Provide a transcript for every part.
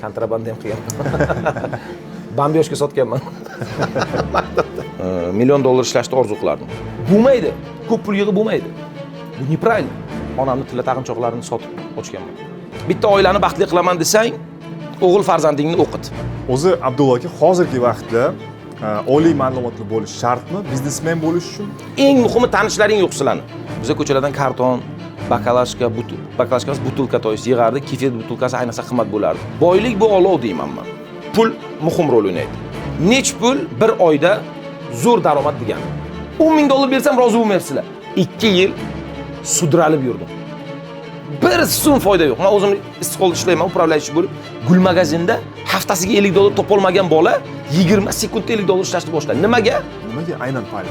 kontrabanda ham qilganman. Bambiyoshga sotganman. $1 million ishlashni orzu qilardim. Bo'lmaydi. Ko'p pul yig'ib bo'lmaydi. Bu nepravильно. Onamni tilla taqinchoqlarini sotib ochganman. Bitta oilani baxtli qilaman desang, o'g'il farzandingni o'qit. O'zi Abdulla aka, hozirgi vaqtda oliy ma'lumotli bo'lish shartmi biznesmen bo'lish uchun? Eng muhimi tanishlaring yo'q sizlarni. Biz ko'chalardan karton, bakalashkamiz butulka to'yis yig'ardik. Kefir butulkasi ayniqsa qimmat bo'lardi. Boylik bu olov deyman men. Pul muhim rol o'ynaydi. Nech pul bir oyda zo'r daromad degani. $10 ming bersam rozi bo'lmaysizlar. 2 yil sudralib yurdim. Bir so'm foyda yo'q. Men o'zim istiqbolda ishlayman, upravlaychi bo'lib, gul magazinda haftasiga $50 topolmagan bola 20 sekundda $50 ishlashni boshladi. Nimaga? Nimaga aynan pul?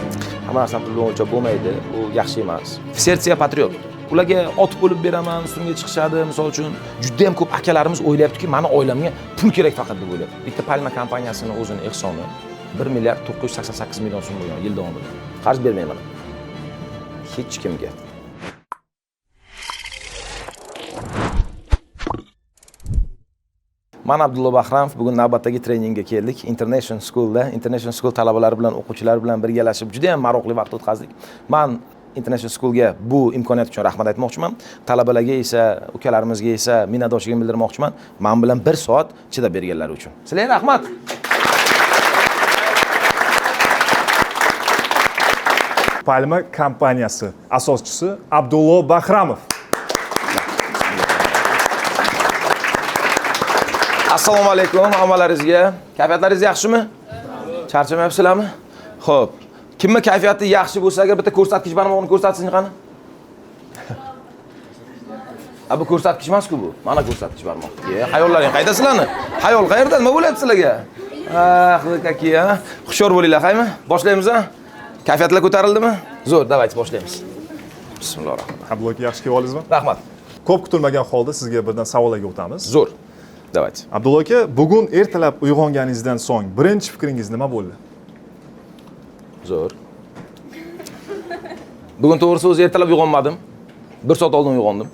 Hamma narsani pul bilan o'lchab bo'lmaydi. Bu yaxshi emas. Sertsiya patriot. Ularga otib bo'lib beraman, ustimga chiqishadi. Misol uchun, juda ham ko'p akalarimiz o'ylayaptiki, meni oilamga pul kerak faqat deb o'ylayapti. Bitta Palma kompaniyasini o'zini ehsoni 1,988 million so'm bo'lgan yil davomida. Qarz bermayman. Hech kimga. Men Abdulla Bahramov bugun navbatdagi treningga keldik. International School talabalari bilan, o'quvchilar bilan birgalashib juda ham maroqli vaqt o'tkazdik. Men International Schoolga bu imkoniyat uchun rahmat aytmoqchiman. Talabalarga esa, ukalarimizga esa minnatdorchiligimni bildirmoqchiman. Men bilan 1 soat chidab berganlari uchun. Sizlarga rahmat. Palma kompaniyasi asoschisi Abdulla Bahramov. Assalomu alaykum, hammalaringizga. Kayfiyatlaringiz yaxshimi? Charchamayapsizlarmi? Xo'p. Kimning kayfiyati yaxshi bo'lsa, agar bitta ko'rsatkich barmog'ini ko'rsatsin qani? Bu ko'rsatkich emas-ku bu. Mana ko'rsatkich barmoq. Hayollaring qayda sizlarni? Hayol qayerda? Nima bo'lyapti sizlarga? Aka, xushyor bo'linglar, qaymi? Boshlaymiz ha? Kayfiyatlar ko'tarildimi? Zo'r, davayt boshlaymiz. Bismillahirrohmanirrohim. Abdulla aka, yaxshi kelib oldingizmi? Rahmat. Ko'p kutilmagan holda sizga birdan savollarga o'tamiz. Zo'r. Davayt. Abdulla aka, bugun ertalab uyg'onganingizdan so'ng birinchi fikringiz nima bo'ldi? Zo'r. Bugun to'g'risi o'zi ertalab uyg'onmadim. 1 soat oldin uyg'ondim.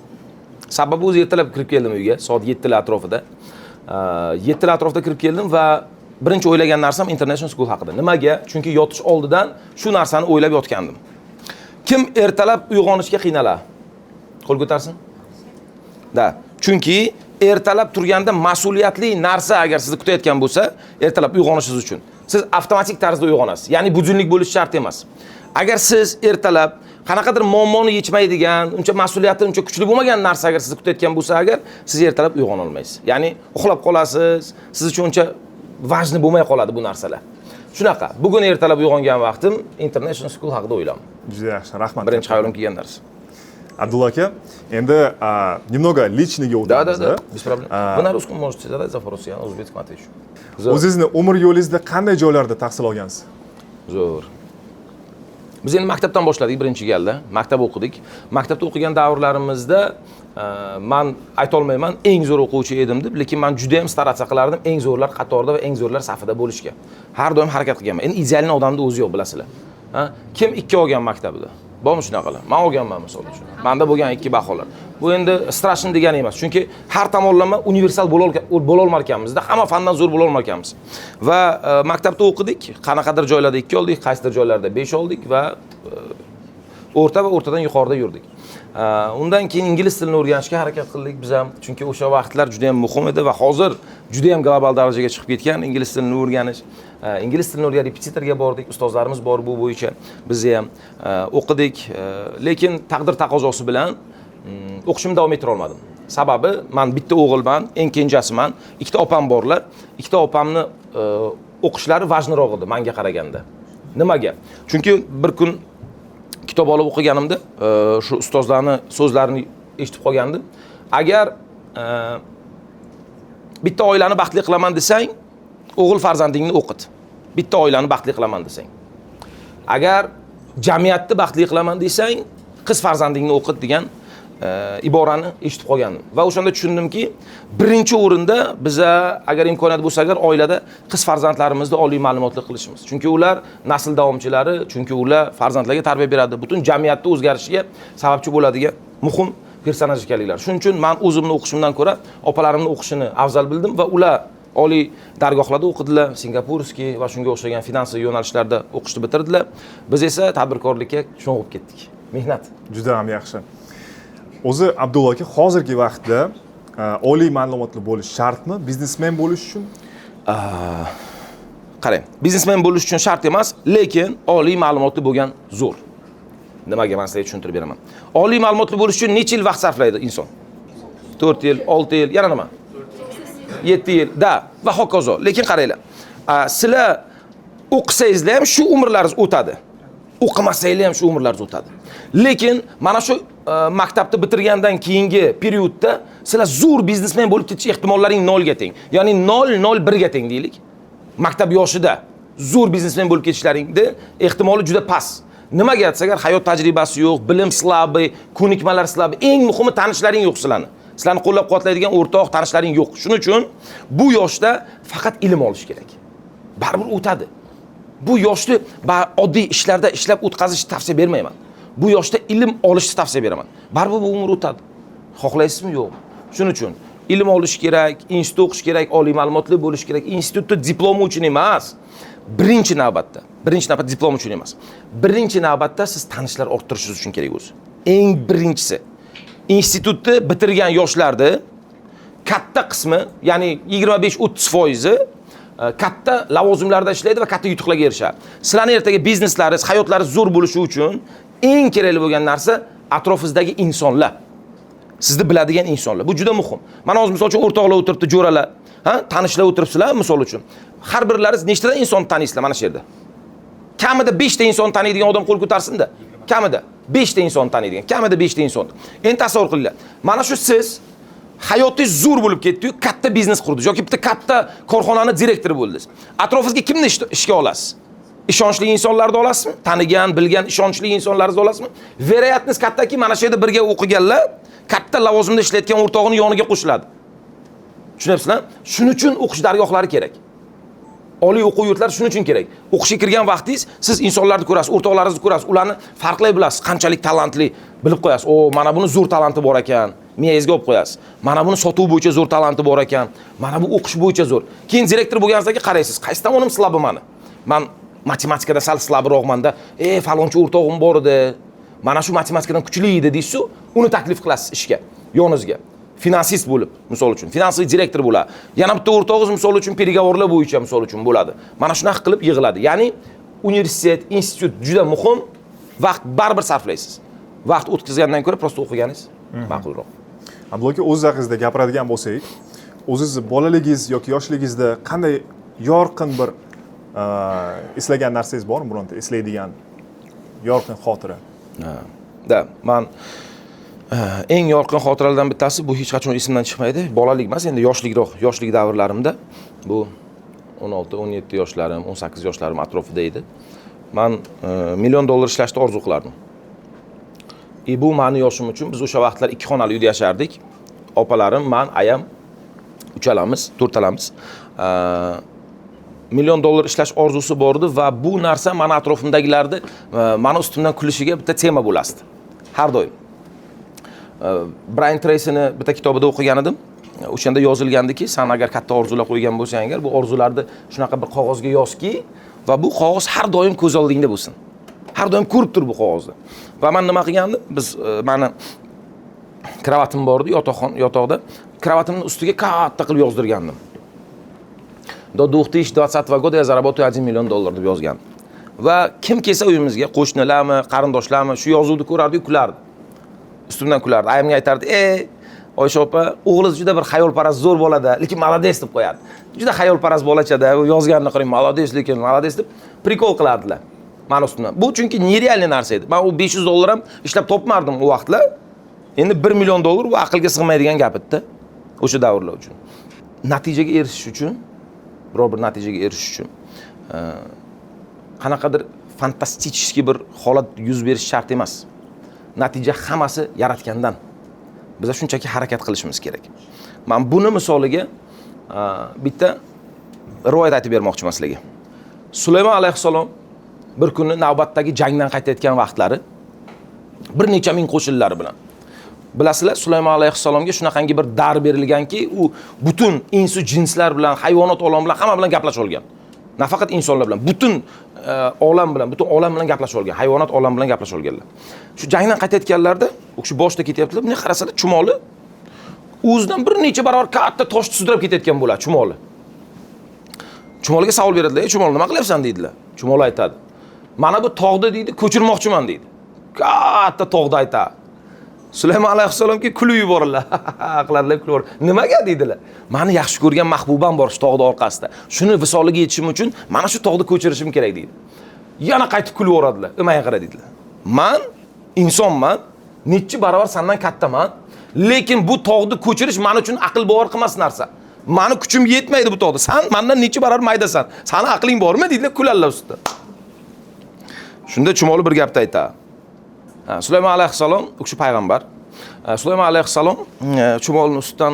Sababi o'zi ertalab kirib keldim uyga, soat 7 atrofida. 7 atrofida kirib keldim va birinchi o'ylagan narsam International School haqida. Nimaga? Chunki yotish oldidan shu narsani o'ylab yotgandim. Kim ertalab uyg'onishga qiynaladi? Qo'l ko'tarsin. Da. Chunki ertalab turganda mas'uliyatli narsa agar sizni kutayotgan bo'lsa, ertalab uyg'onishingiz uchun siz avtomatik tarzda uyg'onasiz. Ya'ni budilnik bo'lish shart emas. Agar siz ertalab qanaqadir muammoni yechmaydigan, uncha mas'uliyati uncha kuchli bo'lmagan narsa agar sizni kutayotgan bo'lsa, agar siz ertalab uyg'ona olmaysiz. Ya'ni uxlab qolasiz, siz uchun uncha vajni bo'lmay qoladi bu narsalar. Shunaqa. Bugun ertalab uyg'ongan vaqtim International School haqida o'yladim. Juda yaxshi, rahmat. Birinchi hayolim kelgan narsa. Abdulla aka, endi немного личныйga o'tamiz. Да, без проблем. Вы на русском можете задать вопрос, я на узбекском отвечу. O'zingizni umr yo'lingizda qanday joylarda tahsil olgansiz? Zo'r. Biz endi maktabdan boshladik birinchi galda. Maktab o'qidik. Maktabda o'qigan davrlarimizda men ayta olmayman eng zo'r o'quvchi edim deb, lekin men juda ham staratsa qilardim eng zo'rlar qatorida va eng zo'rlar safida bo'lishga. Har doim harakat qilganman. Endi idealni odamni o'zi yo'q, bilasizlar. Kim 2 olgan maktabida? Bormi shunaqalar? Men olganman misol uchun. Menda bo'lgan 2 baholar. Bu endi strashni degani emas. Chunki har tomonlama universal bo'la olmarkanmizda, hamma fandan zo'r bo'la olmarkanmiz. Va maktabda o'qidik, qanaqadir joylarda 2 oldik, qaysidir joylarda 5 oldik va o'rta va o'rtadan yuqorida yurdik. Undan keyin ingliz tilini o'rganishga harakat qildik biz ham, chunki o'sha vaqtlar juda ham muhim edi va hozir juda ham global darajaga chiqib ketgan ingliz tilini o'rganish. Ingliz tilini o'rganib repetitorga bordik, ustozlarimiz bor bu bo'yicha. Biz ham o'qidik, lekin taqdir taqozosi bilan o'qishimni davom ettira olmadim. Sababi men bitta o'g'ilman, eng kenjasiman, 2ta opam borlar. 2ta opamni o'qishlari vajniroq edi menga qaraganda. Nimaga? Chunki bir kun kitob olib o'qiganimda shu ustozlarning so'zlarini eshitib qolgandim. Agar bitta oilani baxtli qilaman desang, o'g'il farzandingni o'qit. Bitta oilani baxtli qilaman desang. Agar jamiyatni baxtli qilaman desang, qiz farzandingni o'qit degan iborani eshitib qolgandim. Va o'shanda tushundimki, birinchi o'rinda biza agar imkoniyat bo'lsa, agar oilada qiz farzandlarimizni oliy ma'lumotli qilishimiz. Chunki ular nasl davomchilari, chunki ular farzandlarga tarbiya beradi. Butun jamiyatning o'zgarishiga sababchi bo'ladigan muhim personajikaliklar. Shuning uchun men o'zimni o'qishimdan ko'ra opalarimni o'qishini afzal bildim va ular oliy dargohlarda o'qidilar, Singapurskiy va shunga o'xshagan finansiy yo'nalishlarda o'qishni bitirdilar. Biz esa tadbirkorlikka sho'ng'ib ketdik. Mehnat. Juda ham yaxshi. O'zi Abdulla aka, hozirgi vaqtda oliy ma'lumotli bo'lish shartmi biznesmen bo'lish uchun? Qarang, biznesmen bo'lish uchun shart emas, lekin oliy ma'lumotli bo'lgan zo'r. Nimaga men sizga tushuntirib beraman. Oliy ma'lumotli bo'lish uchun necha yil vaqt sarflaydi inson? 4 yil, 6 yil, yana nima? 7 yil, da va hokazo. Lekin qaranglar. Sizlar o'qisangizlar ham shu umrlaringiz o'tadi. O'qimasanglar ham shu umrlaringiz o'tadi. Lekin mana shu maktabni bitirgandan keyingi periodda sizlar zo'r biznesmen bo'lib ketish ehtimollaring 0 ga teng. Ya'ni 0.01 ga teng deylik. Maktab yoshida zo'r biznesmen bo'lib ketishlaringning ehtimoli juda past. Nimaga aytsak, agar hayot tajribasi yo'q, bilim slabi, ko'nikmalar slabi, eng muhimi tanishlaring yo'q sizlarni. Sizlarni qo'llab-quvvatlaydigan o'rtoq tanishlaring yo'q. Shuning uchun bu yoshda faqat ilm olish kerak. Baribir o'tadi. Bu yoshni oddiy ishlarda ishlab o'tkazishni tavsiya bermayman. Bu yoshda ilm olishni tavsiya beraman. Baribir bu umr o'tadi. Xohlaysizmi, yo'qmi? Shuning uchun ilm olish kerak, institut o'qish kerak, oliy ma'lumotli bo'lish kerak. Institutda diplomi uchun emas, birinchi navbatda diplom uchun emas. Birinchi navbatda siz tanishlar orttirishingiz uchun kerak o'zi. Eng birinchisi. Institutni bitirgan yoshlarda katta qismi, ya'ni 25-30% katta lavozimlarda ishlaydi va katta yutuqlarga erishadi. Sizlarning ertaga bizneslaringiz, hayotlaringiz zo'r bo'lishi uchun eng kerakli bo'lgan narsa atrofingizdagi insonlar. Sizni biladigan insonlar. Bu juda muhim. Mana hozir misol uchun o'rtoqlar o'tiribdi, jo'ralar, tanishlar o'tiribsizlar misol uchun. Har birlaringiz nechtadan inson taniysizlar mana shu yerda? Kamida 5 ta inson taniydigan odam qo'l ko'tarsin-da. Kamida 5 ta inson taniydigan, kamida 5 ta inson. Endi tasavvur qilinglar. Mana shu siz hayotingiz zo'r bo'lib ketdi-yu, katta biznes qurdingiz yoki bitta katta korxonani direktori bo'ldingiz. Atrofingizga kimni ishga olasiz? Ishonchli insonlarni olasizmi? Tanigan, bilgan, ishonchli insonlarni olasizmi? Veriyatningiz kattaki, mana shu yerda birga o'qiganlar katta lavozimda ishlayotgan o'rtog'ining yoniga qo'shiladi. Tushunyapsizlar? Shuning uchun o'qish dargohlari kerak. Oliy o'quv yurtlari shuning uchun kerak. O'qishga kirgan vaqtingiz siz insonlarni ko'rasiz, o'rtoqlaringizni ko'rasiz, ularni farqlay bilasiz, qanchalik talantli bilib qo'yasiz. O, mana buni zo'r talanti bor ekan, miyangizga olib qo'yasiz. Mana buni sotuv bo'yicha zo'r talanti bor ekan, mana bu o'qish bo'yicha zo'r. Keyin direktor bo'lganingizda qaraysiz, qaysi tomonim slabi mani? Men matematikada sal slabroqmanda, falonchi o'rtog'im bor edi. Mana shu matematikadan kuchli edi deysiz, uni taklif qilasiz ishga, yoningizga. Finansist bo'lib, misol uchun, finansiy direktor bo'ladi. Yana bitta o'rtog'ingiz misol uchun переговорlar bo'yicha misol uchun bo'ladi. Mana shunaqa qilib yig'iladi. Ya'ni universitet, institut juda muhim, vaqt baribir sarflaysiz. Vaqt o'tkazgandan ko'ra prosta o'qiganingiz ma'qulroq. Abdulla aka, o'z haqingizda gapiradigan bo'lsak, o'zingiz bolaligingiz yoki yoshligingizda qanday yorqin bir eslagan narsangiz bormi, bironta eslaydigan yorqin xotira? Da, men eng yorqin xotiralardan bittasi bu hech qachon esimdan chiqmaydi. Bolalik emas, endi yoshlik davrlarimda bu 16-17 yoshlarim, 18 yoshlarim atrofida edi. Men $1 million ishlashni orzu qilardim. Bu meni yoshim uchun biz o'sha vaqtlar 2 xonali uyda yashardik. Opalarim, men, ayam uchalamiz, to'rtalamiz. $1 million ishlash orzusi bor edi va bu narsa meni atrofimdagilarni meni ustimdan kulishiga bitta tema bo'lasdi. Har doim. Brian Tracy'ni bitta kitobida o'qigan edim. O'shanda yozilgandiki, sen agar katta orzular qo'ygan bo'lsang agar, bu orzularni shunaqa bir qog'ozga yozki va bu qog'oz har doim ko'z oldingda bo'lsin. Har doim ko'rib tur bu qog'ozni. Va men nima qilgandim? Biz meni kravatim bor edi, yotoqda. Kravatimning ustiga katta qilib yozdirgandim. До 2020 года я заработаю $1 million deb yozgan. Va kim kelsa uyimizga, qo'shnilarmi, qarindoshlarmi shu yozuvni ko'rardi, kulardi. Ustimdan kulardi. Ayamga aytardi: Oysha opa, o'g'lingiz juda bir xayolparast zo'r bo'ladi, lekin молодец deb qo'yadi. Juda xayolparast bolachada, u yozganini qarang, молодец, lekin молодец deb prikol qilardilar. Men ustimdan. Bu chunki nerealniy narsa edi. Men u $500 ham ishlab topmardim u vaqtlar. Endi $1 million bu aqlga sig'maydigan gap edi o'sha davrlar uchun. Natijaga erishish uchun, biror bir natijaga erishish uchun qanaqadir fantastik bir holat yuz berish shart emas. Natija hammasi yaratgandan. Biz shunchaki harakat qilishimiz kerak. Men buni misoliga bitta rivoyat aytib bermoqchiman sizlarga. Sulaymon alayhissalom bir kuni navbatdagi jangdan qaytayotgan vaqtlari bir necha ming qo'shinlari bilan Bilasizlar, Sulaymon alayhissalomga shunaqangi bir dar berilganki, u butun insu jinslar bilan, hayvonot olami bilan, hamma bilan gaplashib olgan. Nafaqat insonlar bilan, butun olam bilan gaplashib olgan, hayvonot olami bilan gaplashib olganlar. Shu jangdan qaytayotganlarda, u kishi boshda ketyaptilar, bunga qarasalar, chumoli o'zidan bir necha barobar katta toshni sudrab ketayotgan bo'ladi, chumoli. Chumoliga savol beradilar, "Ey chumol, nima qilyapsan?" deydilar. Chumol aytadi, "Mana bu tog'ni deydi, ko'chirmoqchiman" deydi. Katta tog'da aytadi. Sulaymon alayhissalomga kulib yubordilar. Aqlarlar kulib yubordi. Nimaga deydilar? "Meni yaxshi ko'rgan mahbubam bor shu tog'ning orqasida. Shuni visoliga yetishim uchun mana shu tog'ni ko'chirishim kerak" deydi. Yana qaytib kulib yuboradilar. "Imay qara" deydilar. "Men insonman, necha barobar sendan kattaman, lekin bu tog'ni ko'chirish men uchun aql bovar qilmas narsa. Meni kuchim yetmaydi bu tog'da. Sen mendan necha barobar maydasan. Seni aqling bormi?" deydilar, kuladilar ustida. Shunda chumoli bir gapni aytadi. Sulaymon alayhissalom u kishi payg'ambar. Sulaymon alayhissalom chumolning ustidan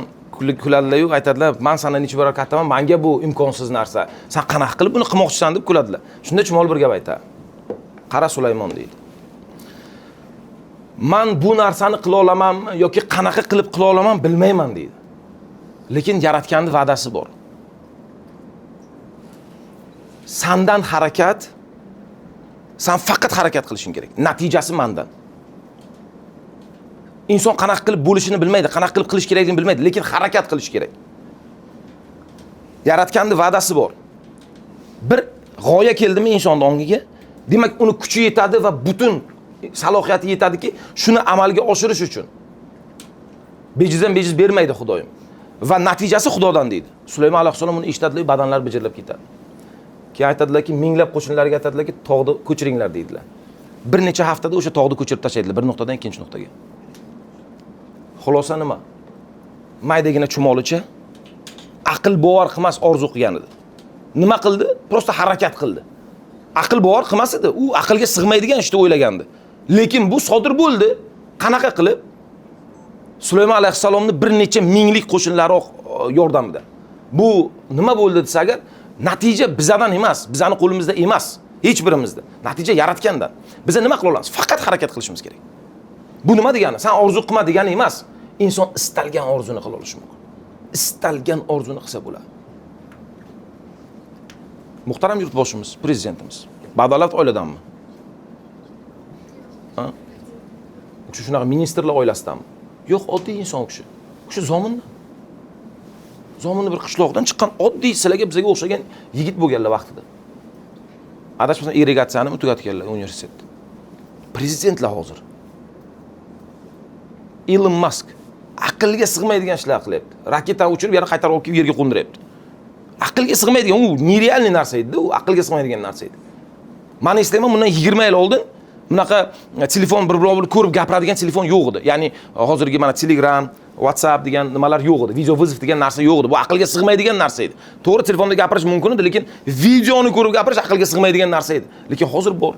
kuladilar-yu, aytadilar, "Men sendan necha barobar kattaman, menga bu imkonsiz narsa. Sen qanaqa qilib buni qilmoqchisan?" deb kuladilar. Shunda chumol bir gap aytadi. "Qara Sulaymon" deydi. "Men bu narsani qila olamanmi yoki qanaqa qilib qila olaman bilmayman" deydi. Lekin yaratganning va'dasi bor. Sandan harakat, sen faqat harakat qilishing kerak. Natijasi mendan. Inson qanaqa qilib bo'lishini bilmaydi, qanaqa qilib qilish kerakligini bilmaydi, lekin harakat qilish kerak. Yaratganning va'dasi bor. Bir g'oya keldimi insonning ongiga, demak uni kuchi yetadi va butun salohiyati yetadiki, shuni amalga oshirish uchun. Bejizdan bejiz bermaydi Xudoyim. Va natijasi Xudodan deydi. Sulaymon alayhissalom uni eshitadilar, badanlar bijirlab ketadi. Keyin aytadilarki, minglab qo'shinlarga aytadilarki, tog'ni ko'chiringlar deydilar. Bir necha haftada o'sha tog'ni ko'chirib tashlaydilar, bir nuqtadan ikkinchi nuqtaga. Xulosa nima? Maydagina chumolicha aql bovar qilmas orzu qilgan edi. Nima qildi? Prosta harakat qildi. Aql bovar qilmas edi, u aqlga sig'maydigan ishni o'ylagandi. Lekin bu sodir bo'ldi. Qanaqa qilib? Sulaymon alayhissalomning bir necha minglik qo'shinlari yordamida. Bu nima bo'ldi desa agar, natija bizdan emas, bizning qo'limizda emas, hech birimizda. Natija yaratgandan. Biz nima qila olamiz? Faqat harakat qilishimiz kerak. Bu nima degani? Sen orzu qilma degani emas. Inson istalgan orzuni qila olishi mumkin. Istalgan orzuni qilsa bo'ladi. Muhtaram yurtboshimiz, prezidentimiz, badavlat oiladanmi? Ha? U kishi shunaqa ministrlar oilasidanmi? Yo'q, oddiy inson u kishi. U kishi zominmi? Zominni bir qishloqdan chiqqan oddiy sizlarga bizga o'xshagan yigit bo'lganlar vaqtida. Adashmasam irrigatsiyani tugatganlar universitetda. Prezidentlar hozir. Elon Musk aqlga sig'maydigan ishlar qilyapti. Raketa uchirib, yana qaytarib olib kelib yerga qo'ndiryapti. Aqlga sig'maydigan, u nerealniy narsa edi, u aqlga sig'maydigan narsa edi. Men eslayman, bundan 20 yil oldin bunaqa telefon bir-birini ko'rib gapiradigan telefon yo'q edi. Ya'ni hozirgi mana Telegram, WhatsApp degan nimalar yo'q edi. Video vizov degan narsa yo'q edi. Bu aqlga sig'maydigan narsa edi. To'g'ri, telefonda gapirish mumkin edi, lekin videoni ko'rib gapirish aqlga sig'maydigan narsa edi. Lekin hozir bor.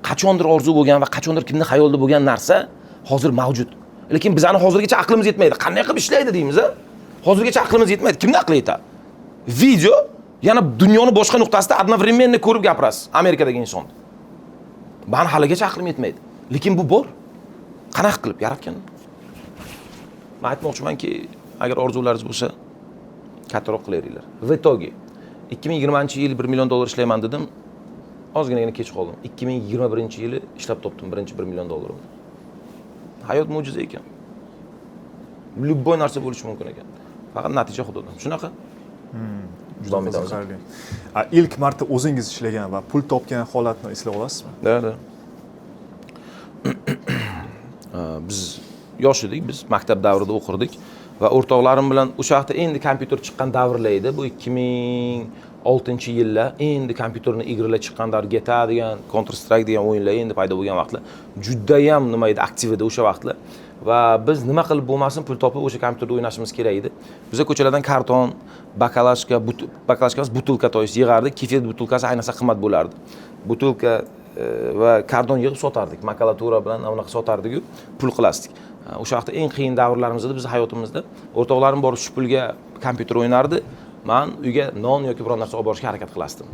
Qachondir orzu bo'lgan va qachondir kimning xayolida bo'lgan narsa hozir mavjud. Lekin bizning hozirgacha aqlimiz yetmaydi. Qanday qilib ishlaydi deymiz, a? Hozirgacha aqlimiz yetmaydi. Kimning aqli yetadi? Video yana dunyoni boshqa nuqtasida одновременно ko'rib gapirasiz. Amerikadagi inson. Men haligacha aqlim yetmaydi. Lekin bu bor. Qanaqa qilib yaratgan? Men aytmoqchimanki, agar orzularingiz bo'lsa, kattaroq qilaveringlar. В итоге 2020-yil 1 million dollar ishlayman dedim. Ozginagina kech qoldim. 2021-yili ishlab topdim birinchi 1 million dollarimni. Hayot mo'jiza ekan. Любой narsa bo'lishi mumkin ekan. Faqat natija Xudodan. Shunaqa? Juda qiziqarli. İlk marta o'zingiz ishlagan va pul topgan holatni eslay olasizmi? Da. Biz yosh edik, biz maktab davrida o'qirdik va o'rtoqlarim bilan o'sha vaqtda endi kompyuter chiqqan davrlar edi. Bu 2006-yillar endi kompyuterni igrilar chiqqan davr, GTA degan, Counter Strike degan o'yinlar endi paydo bo'lgan vaqtlar. Juda ham nima edi, aktiv edi o'sha vaqtlar. Va biz nima qilib bo'lmasin pul topib o'sha kompyuterda o'ynashimiz kerak edi. Biz ko'chalardan karton, bakalashka, butulka to'yis yig'ardik. Kefir butulkasi ayniqsa qimmat bo'lardi. Butulka va karton yig'ib sotardik. Makulatura bilan unaqa sotardik-ku, pul qilasdik. O'sha vaqtda eng qiyin davrlarimiz edi bizning hayotimizda. O'rtoqlarim borib shu pulga kompyuter o'ynardi. Men uyga non yoki biror narsa olib borishga harakat qilasdim.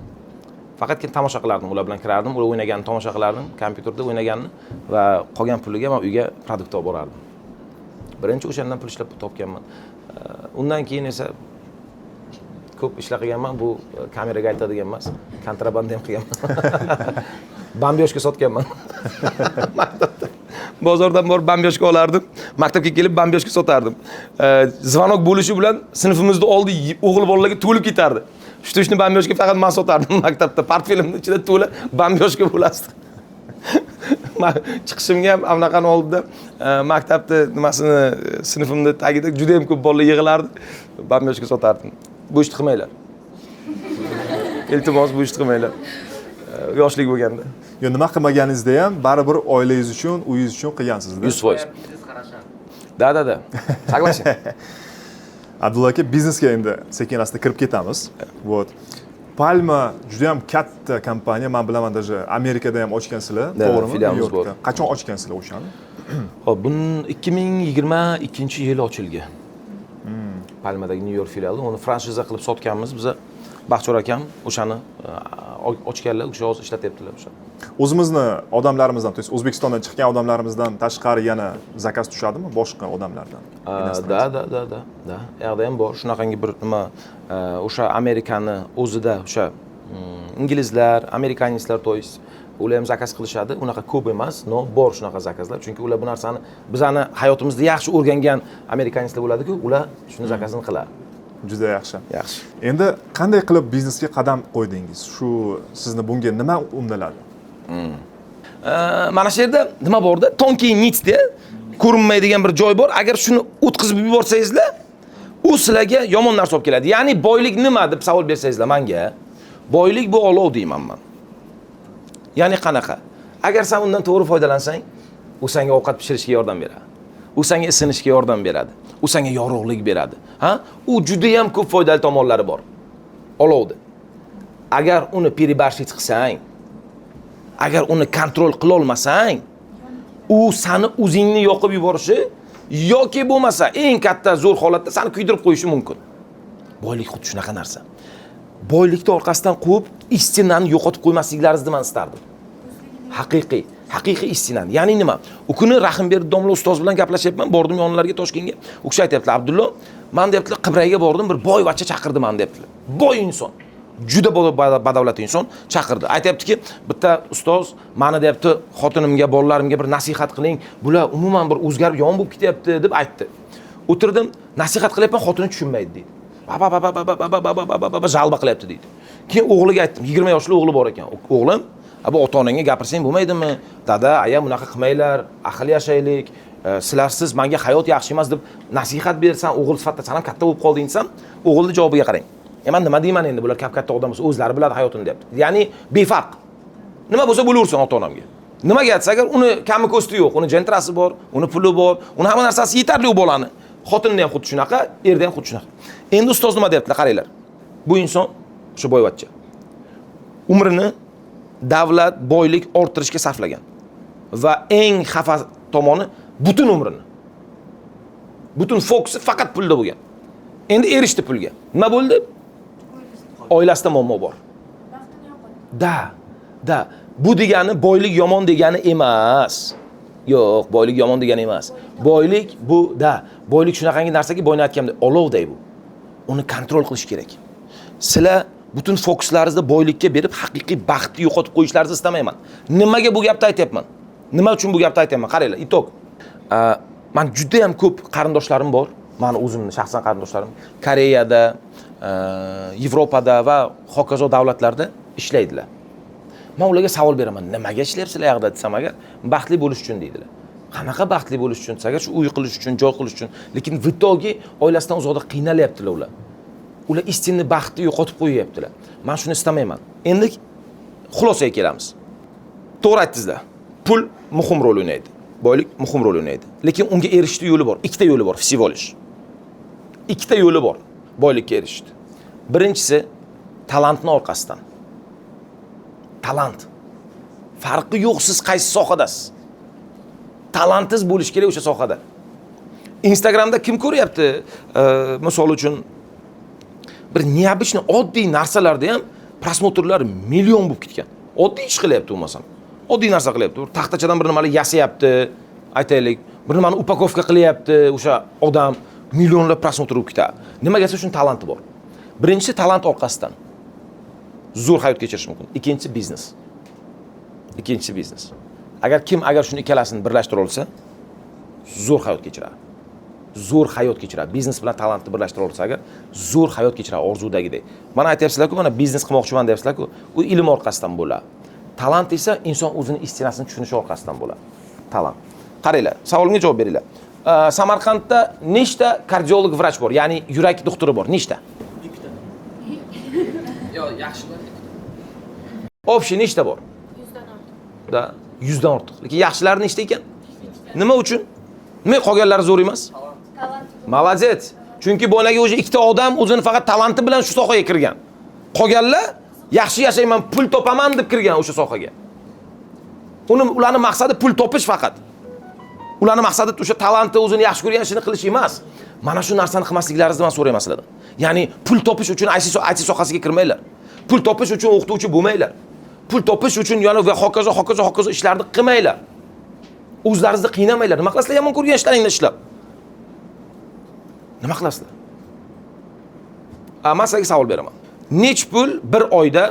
faqatgina tomosha qilardim, ular bilan kirardim, ular o'ynaganini tomosha qilardim, kompyuterda o'ynaganini va qolgan puliga men uyga produkt olib borardim. Birinchi o'shandan pul ishlab topganman. Undan keyin esa ko'p ishlar qilganman, bu kameraga aytadigan emas, kontrabanda ham qilganman. Bambyoshka sotganman. Maktabda. Bozordan borib bambyoshka olardim, maktabga kelib bambyoshka sotardim. Zvonok bo'lishi bilan sinfimizda oldi o'g'il bolalarga to'lib ketardi. Shtushni bambyoshka faqat men sotardim maktabda. Portfelimning ichida to'la bambyoshka bo'lasdi. Chiqishimga ham anaqani oldida maktabda nimasini sinfimda tagida juda ham ko'p bolalar yig'ilardi. Bambyoshka sotardim. Bu ishni qilmanglar. Iltimos bu ishni qilmanglar. Yoshlik bo'lganda. Yo, nima qilmaganingizda ham baribir oilangiz uchun, uyingiz uchun qilgansiz-da. 100%. Da. Saqlashing. Abdulla aka, biznesga endi sekin-asta kirib ketamiz. Вот. Palma juda ham katta kompaniya, men bilaman, даже Amerikada ham ochgansizlar, to'g'rimi? Filialimiz bor. Qachon ochgansizlar o'shani? Hop, buni 2022-yil ochilgan. Palmadagi New York filiali, uni franshiza qilib sotganmiz biz. Baxtiyor akam o'shani ochganlar, o'sha hozir ishlatyaptilar o'sha. O'zimizni odamlarimizdan, to есть O'zbekistondan chiqqan odamlarimizdan tashqari yana zakaz tushadimi boshqa odamlardan? Da. Yoqda ham bor. Shunaqangi bir nima, o'sha Amerikani o'zida o'sha inglizlar, amerikanistlar, to есть ular ham zakaz qilishadi. Unaqa ko'p emas, no, bor shunaqa zakazlar. Chunki ular bu narsani bizani hayotimizda yaxshi o'rgangan amerikanistlar bo'ladi-ku, ular shuni zakazini qiladi. Juda yaxshi. Yaxshi. Endi qanday qilib biznesga qadam qo'ydingiz? Shu sizni bunga nima undaladi? Mana shu yerda nima borda? Tonkiy nitda ko'rinmaydigan bir joy bor. Agar shuni o'tkazib yuborsangizlar, u sizlarga yomon narsa olib keladi. Ya'ni boylik nima deb savol bersangizlar menga, boylik bu olov deyman men. Ya'ni qanaqa? Agar sen undan to'g'ri foydalansang, u senga ovqat pishirishga yordam beradi. U senga isinishga yordam beradi. U senga yorug'lik beradi. Ha? U juda ham ko'p foydali tomonlari bor. Olovdi. Agar uni переборщить qilsang, agar uni kontrol qila olmasang, u seni o'zingni yoqib yuborishi yoki bo'lmasa eng katta zo'r holatda seni kuydirib qo'yishi mumkin. Boylik xuddi shunaqa narsa. Boylikni orqasidan quvib, istinani yo'qotib qo'ymasliklaringizni men istardim. Haqiqiy istinani. Ya'ni nima? U kuni Rahimberdi domla ustoz bilan gaplashyapman, bordim yonlariga Toshkentga. U kishi aytayaptilar, "Abdullo, men deyaptilar, Qibrayga bordim, bir boyvachcha chaqirdi men deyaptilar. Boy inson. Juda badavlat inson chaqirdi. Aytayaptiki, bitta ustoz meni deyapti, xotinimga, bolalarimga bir nasihat qiling. Bular umuman bir o'zgarib yomon bo'lib ketyapti" deb aytdi. O'tirdim, nasihat qilyapman, xotini tushunmaydi deydi. Jalba qilyapti deydi. Keyin o'g'liga aytdim, 20 yoshli o'g'li bor ekan. O'g'lim, "Bu ota-onangga gapirsang bo'lmaydimi? Dada, aya bunaqa qilmanglar, aql yashaylik. Sizlarsiz menga hayot yaxshi emas" deb nasihat bersan, o'g'il sifatida sen ham katta bo'lib qolding desam, o'g'ilning javobiga qarang. Men nima deyman endi, bular katta odam bo'lsa, o'zlari biladi hayotini deyapti. Ya'ni befarq. Nima bo'lsa bo'laversin ota-onamga. Nimaga aytsa, agar uni kami ko'sti yo'q, uni jentrasi bor, uni puli bor, uni hamma narsasi yetarli u bolani. Xotinni ham xuddi shunaqa, erda ham xuddi shunaqa. Endi ustoz nima deyaptilar, qaranglar. Bu inson o'sha boyvachcha. Umrini davlat boylik orttirishga sarflagan va eng xafa tomoni butun umrini, butun fokusi faqat pulda bo'lgan. Endi erishdi pulga. Nima bo'ldi? Oilasida muammo bor. Da. Bu degani boylik yomon degani emas. Yo'q, boylik yomon degani emas. Boylik bu boylik shunaqangi narsaki, boyni aytganda olovday bu. Uni kontrol qilish kerak. Sizlar butun fokuslaringizni boylikka berib, haqiqiy baxtni yo'qotib qo'yishlaringizni istamayman. Nimaga bu gapni aytyapman? Nima uchun bu gapni aytyapman? Qaranglar, itok. Men juda ham ko'p qarindoshlarim bor. Meni o'zimning shaxsan qarindoshlarim Koreyada, Yevropada va hokazo davlatlarda ishlaydilar. Men ularga savol beraman, nimaga ishlayapsizlar yoqda desam, agar baxtli bo'lish uchun deydilar. Qanaqa baxtli bo'lish uchun? Agar shu uy qilish uchun, joy qilish uchun, lekin vitogi oilasidan uzoqda qiynalyaptilar ular. Ular istinni baxtni yo'qotib qo'yyaptilar. Men shuni istamayman. Endi xulosaga kelamiz. To'g'ri aytdingizlar. Pul muhim rol o'ynaydi. Boylik muhim rol o'ynaydi. Lekin unga erishishning yo'li bor. Ikkita yo'li bor, всего лишь. Ikkita yo'li bor boylikka erishishdi. Birinchisi talantni orqasidan. Talant. Farqi yo'q siz qaysi sohadasiz. Talantingiz bo'lish kerak o'sha sohada. Instagramda kim ko'ryapti? Misol uchun bir необычный oddiy narsalarda ham prosmotrlar million bo'lib ketgan. Oddiy ish qilyapti bo'lmasam. Oddiy narsa qilyapti. Taxtachadan bir nimani yasayapti, aytaylik, bir nimani upakovka qilyapti, o'sha odam millionlab prosmotr bo'lib ketadi. Nimaga desa shuni talanti bor. Birinchisi talant orqasidan zo'r hayot kechirish mumkin. Ikkinchisi biznes. Ikkinchisi biznes. Agar shuni ikkalasini birlashtira olsa, zo'r hayot kechiradi. Zo'r hayot kechiradi. Biznes bilan talantni birlashtira olsa agar zo'r hayot kechiradi orzudagidek. Mana aytyapsizlar-ku, mana biznes qilmoqchiman deyapsizlar-ku, u ilm orqasidan bo'ladi. Talant esa inson o'zini istinasini tushunishi orqasidan bo'ladi. Talant. Qaranglar, savolimga javob beringlar. Samarqandda nechta kardiolog vrach bor? Ya'ni yurak doktori bor. Nechta? Ikkita. Yo'q, yaxshilar. Общий nechta bor? 100 dan ortiq. Da, 100 dan ortiq. Lekin yaxshilari nechta ekan? Nima uchun? Nima qolganlari zo'r emas? Talant. Молодец. Chunki bo'ynaga o'sha ikkita odam o'zini faqat talanti bilan shu sohaga kirgan. Qolganlar yaxshi yashayman, pul topaman deb kirgan o'sha sohaga. Ularning maqsadi pul topish faqat. Ularning maqsadi o'sha talantni o'zini yaxshi ko'rgan ishini qilish emas. Mana shu narsani qilmasliklaringizni men so'rayman sizlardan. Ya'ni pul topish uchun IT sohasiga kirmanglar. Pul topish uchun o'qituvchi bo'lmanglar. Pul topish uchun yana va hokazo ishlarni qilmanglar. O'zlaringizni qiynamanglar. Nima qilasizlar yomon ko'rgan ishlaringni ishlab? Nima qilasizlar? Men sizlarga savol beraman. Nech pul bir oyda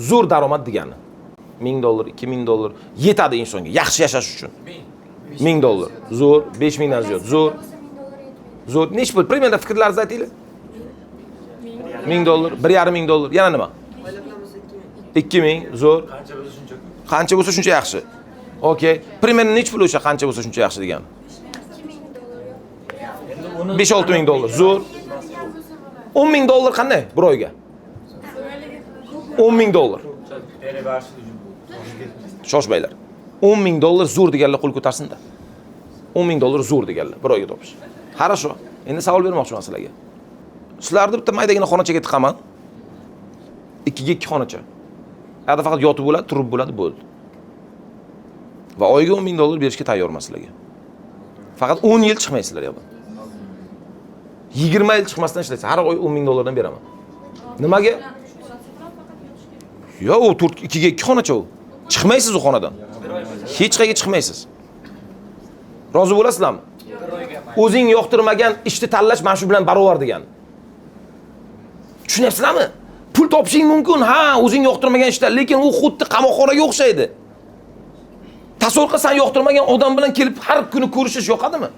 zo'r daromad degani? $1000, $2000 yetadi insonga yaxshi yashash uchun. $1000. Zo'r, 5000 dan ziyod. Zo'r. Zo'r. Nech pul? Примерно fikrlaringizni aytinglar. $1000, $1,500. Yana nima? 2000, zo'r. Qancha bo'lsa shuncha yaxshi. Okay. Примерно nech pul o'sha qancha bo'lsa shuncha yaxshi degani? $5-6 ming. Zo'r. $10,000 qanday bir oyga? $10,000. Shoshmanglar. $10,000 zo'r deganlar qo'l ko'tarsin-da. $10,000 zo'r deganlar bir oyga topish. Хорошо. Endi savol bermoqchiman sizlarga. Sizlarni bitta maydagina xonachaga tiqaman. 2 ga 2 xonacha. Yerda faqat yotib bo'ladi, turib bo'ladi, bo'ldi. Va oyga $10,000 berishga tayyorman sizlarga. Faqat 10 yil chiqmaysizlar yo'q. 20 yil chiqmasdan ishlaysiz. Har oy $10,000 dan beraman. Nimaga? Yo'q, u 2 ga 2 xonacha u. Chiqmaysiz u xonadan. Hech qayerga chiqmaysiz. Rozi bo'lasizlarmi? O'zing yoqtirmagan ishni tanlash mana shu bilan barobar degan. Tushunyapsizlarmi? Pul topishing mumkin, ha, o'zing yoqtirmagan ishlar, lekin u xuddi qamoqxonaga o'xshaydi. Tasavvur qilsan, yoqtirmagan odam bilan kelib har kuni ko'rishish yoqadimi?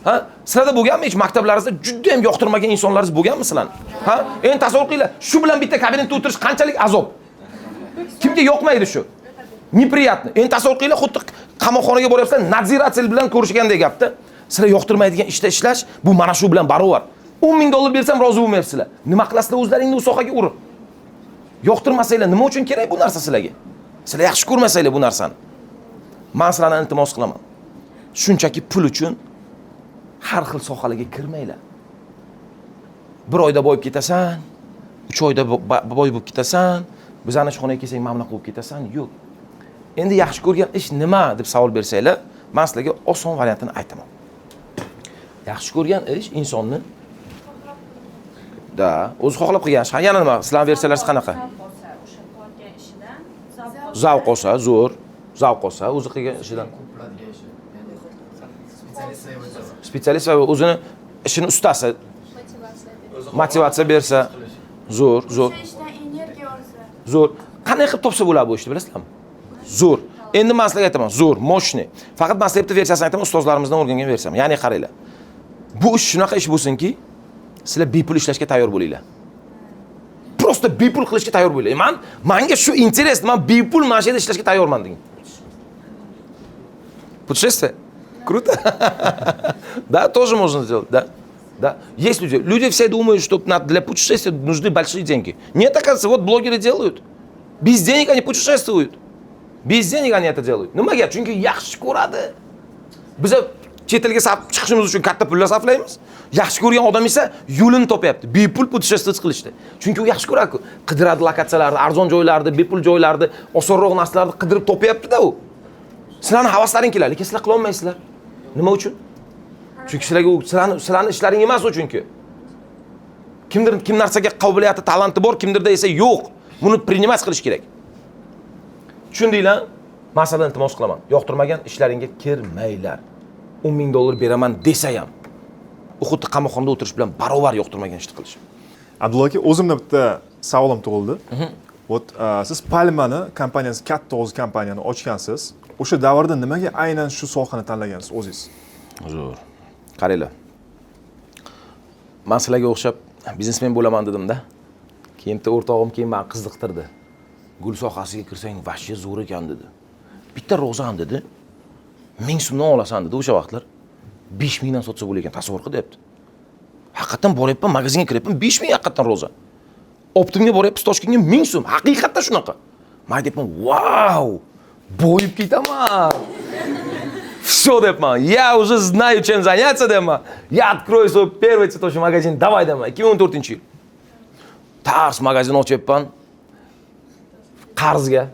Ha? Sizlarda bo'lganmi hech maktablaringizda juda ham yoqtirmagan insonlaringiz bo'lganmi sizlarning? Ha? Endi tasavvur qilinglar, shu bilan bitta kabinetda o'tirish qanchalik azob. Kimga yoqmaydi shu? Неприятно. Endi tasavvur qilinglar, xuddi qamoqxonaga boryapsizlar, nadziratsiya bilan ko'rishgandek gapda. Sizlar yoqtirmaydigan ishda ishlash bu mana shu bilan barobar. $10,000 bersam rozi bo'lmayapsizlar. Nima qilasizlar o'zlaringni u sohaga urib? Yoqtirmasanglar nima uchun kerak bu narsa sizlarga? Sizlar yaxshi ko'rmasanglar bu narsani. Men sizlardan iltimos qilaman. Shunchaki pul uchun har xil sohalarga kirmanglar. Bir oyda boyib ketasan, 3 oyda boy bo'lib ketasan, bizani xonaga kelsang mamnun bo'lib ketasan, yo'q. Endi yaxshi ko'rgan ish nima deb savol bersanglar, men sizlarga oson variantini aytaman. Yaxshi ko'rgan ish insonni o'zi xohlab qilgan ish. Yana nima? Sizlar versiyalarsiz qanaqa? Zavq olsa, zo'r. Zavq olsa, o'zi qilgan ishidan. Specialist va o'zini ishini ustasi motivatsiya bersa, zo'r. Zo'r. Qanday qilib topsa bo'ladi bu ishni bilasizlarmi? Zo'r. Endi men sizlarga aytaman, zo'r, moshni. Faqat men sizlarga versiyasini aytaman, ustozlarimizdan o'rgangan versiyam. Ya'ni qaranglar. Bu ish shunaqa ish bo'lsinki, sizlar bepul ishlashga tayyor bo'linglar. Просто bepul qilishga tayyor bo'linglar. Menga shu interes, men bepul mana shu yerda ishlashga tayyorman deng. Путешествие? Круто? Да, тоже можно сделать, да. Да. Есть люди. Люди все думают, что для путешествия нужны большие деньги. Нет, оказывается, вот блогеры делают. Без денег они путешествуют. Без денег они это делают. Nimaga? Chunki yaxshi ko'radi. Biz chet elga chiqishimiz uchun katta pullar sarflaymiz. Yaxshi ko'rgan odam esa yo'lini topyapti. Bepul putешествие qilishdi. Chunki u yaxshi ko'radi-ku. Qidiradi lokatsiyalarni, arzon joylarni, bepul joylarni, osonroq narsalarni qidirib topyapti-da u. Sizlarning havaslaring keladi, lekin sizlar qila olmaysizlar. Nima uchun? Chunki sizlarga u sizlarning ishlaring emas u chunki. Kim narsaga qobiliyati, talanti bor, kimdirda esa yo'q. Buni принимать qilish kerak. Tushundinglar? Masalan, iltimos qilaman. Yoqtirmagan ishlaringga kirmanglar. 10 ming dollar beraman desa ham, u xuddi qamoqxonada o'tirish bilan barobar yoqtirmagan ishni qilish. Abdulla aka, o'zimda bitta savolim tug'ildi. Siz Palmani kompaniyasi, katta o'z kompaniyani ochgansiz. O'sha davrda nimaga aynan shu sohani tanlagansiz o'zingiz? Zo'r. Qaranglar. Men sizlarga o'xshab biznesmen bo'laman dedim-da. Keyin bitta o'rtog'im keyin meni qiziqtirdi. Gul sohasiga kirsang, vashcha zo'r ekan dedi. Bitta rozan dedi. 1000 so'mdan olasan dedi o'sha vaqtlar. 5000 dan sotsa bo'lar ekan, tasavvur qil debdi. Haqiqatan boryapman, magazinga kiryapman, 5000 haqiqatan rozan. Optimga boryapsiz, Toshkentga 1000 so'm. Haqiqatan shunaqa. Men deyapman, "Vau! Boyib ketaman." Всё deyapman. "Я уже знаю, чем заняться", deyapman. "Я открою свой первый цветочный магазин". Давай deyapman. 2014-yil. Tars magazin ochyapman. Qarzga.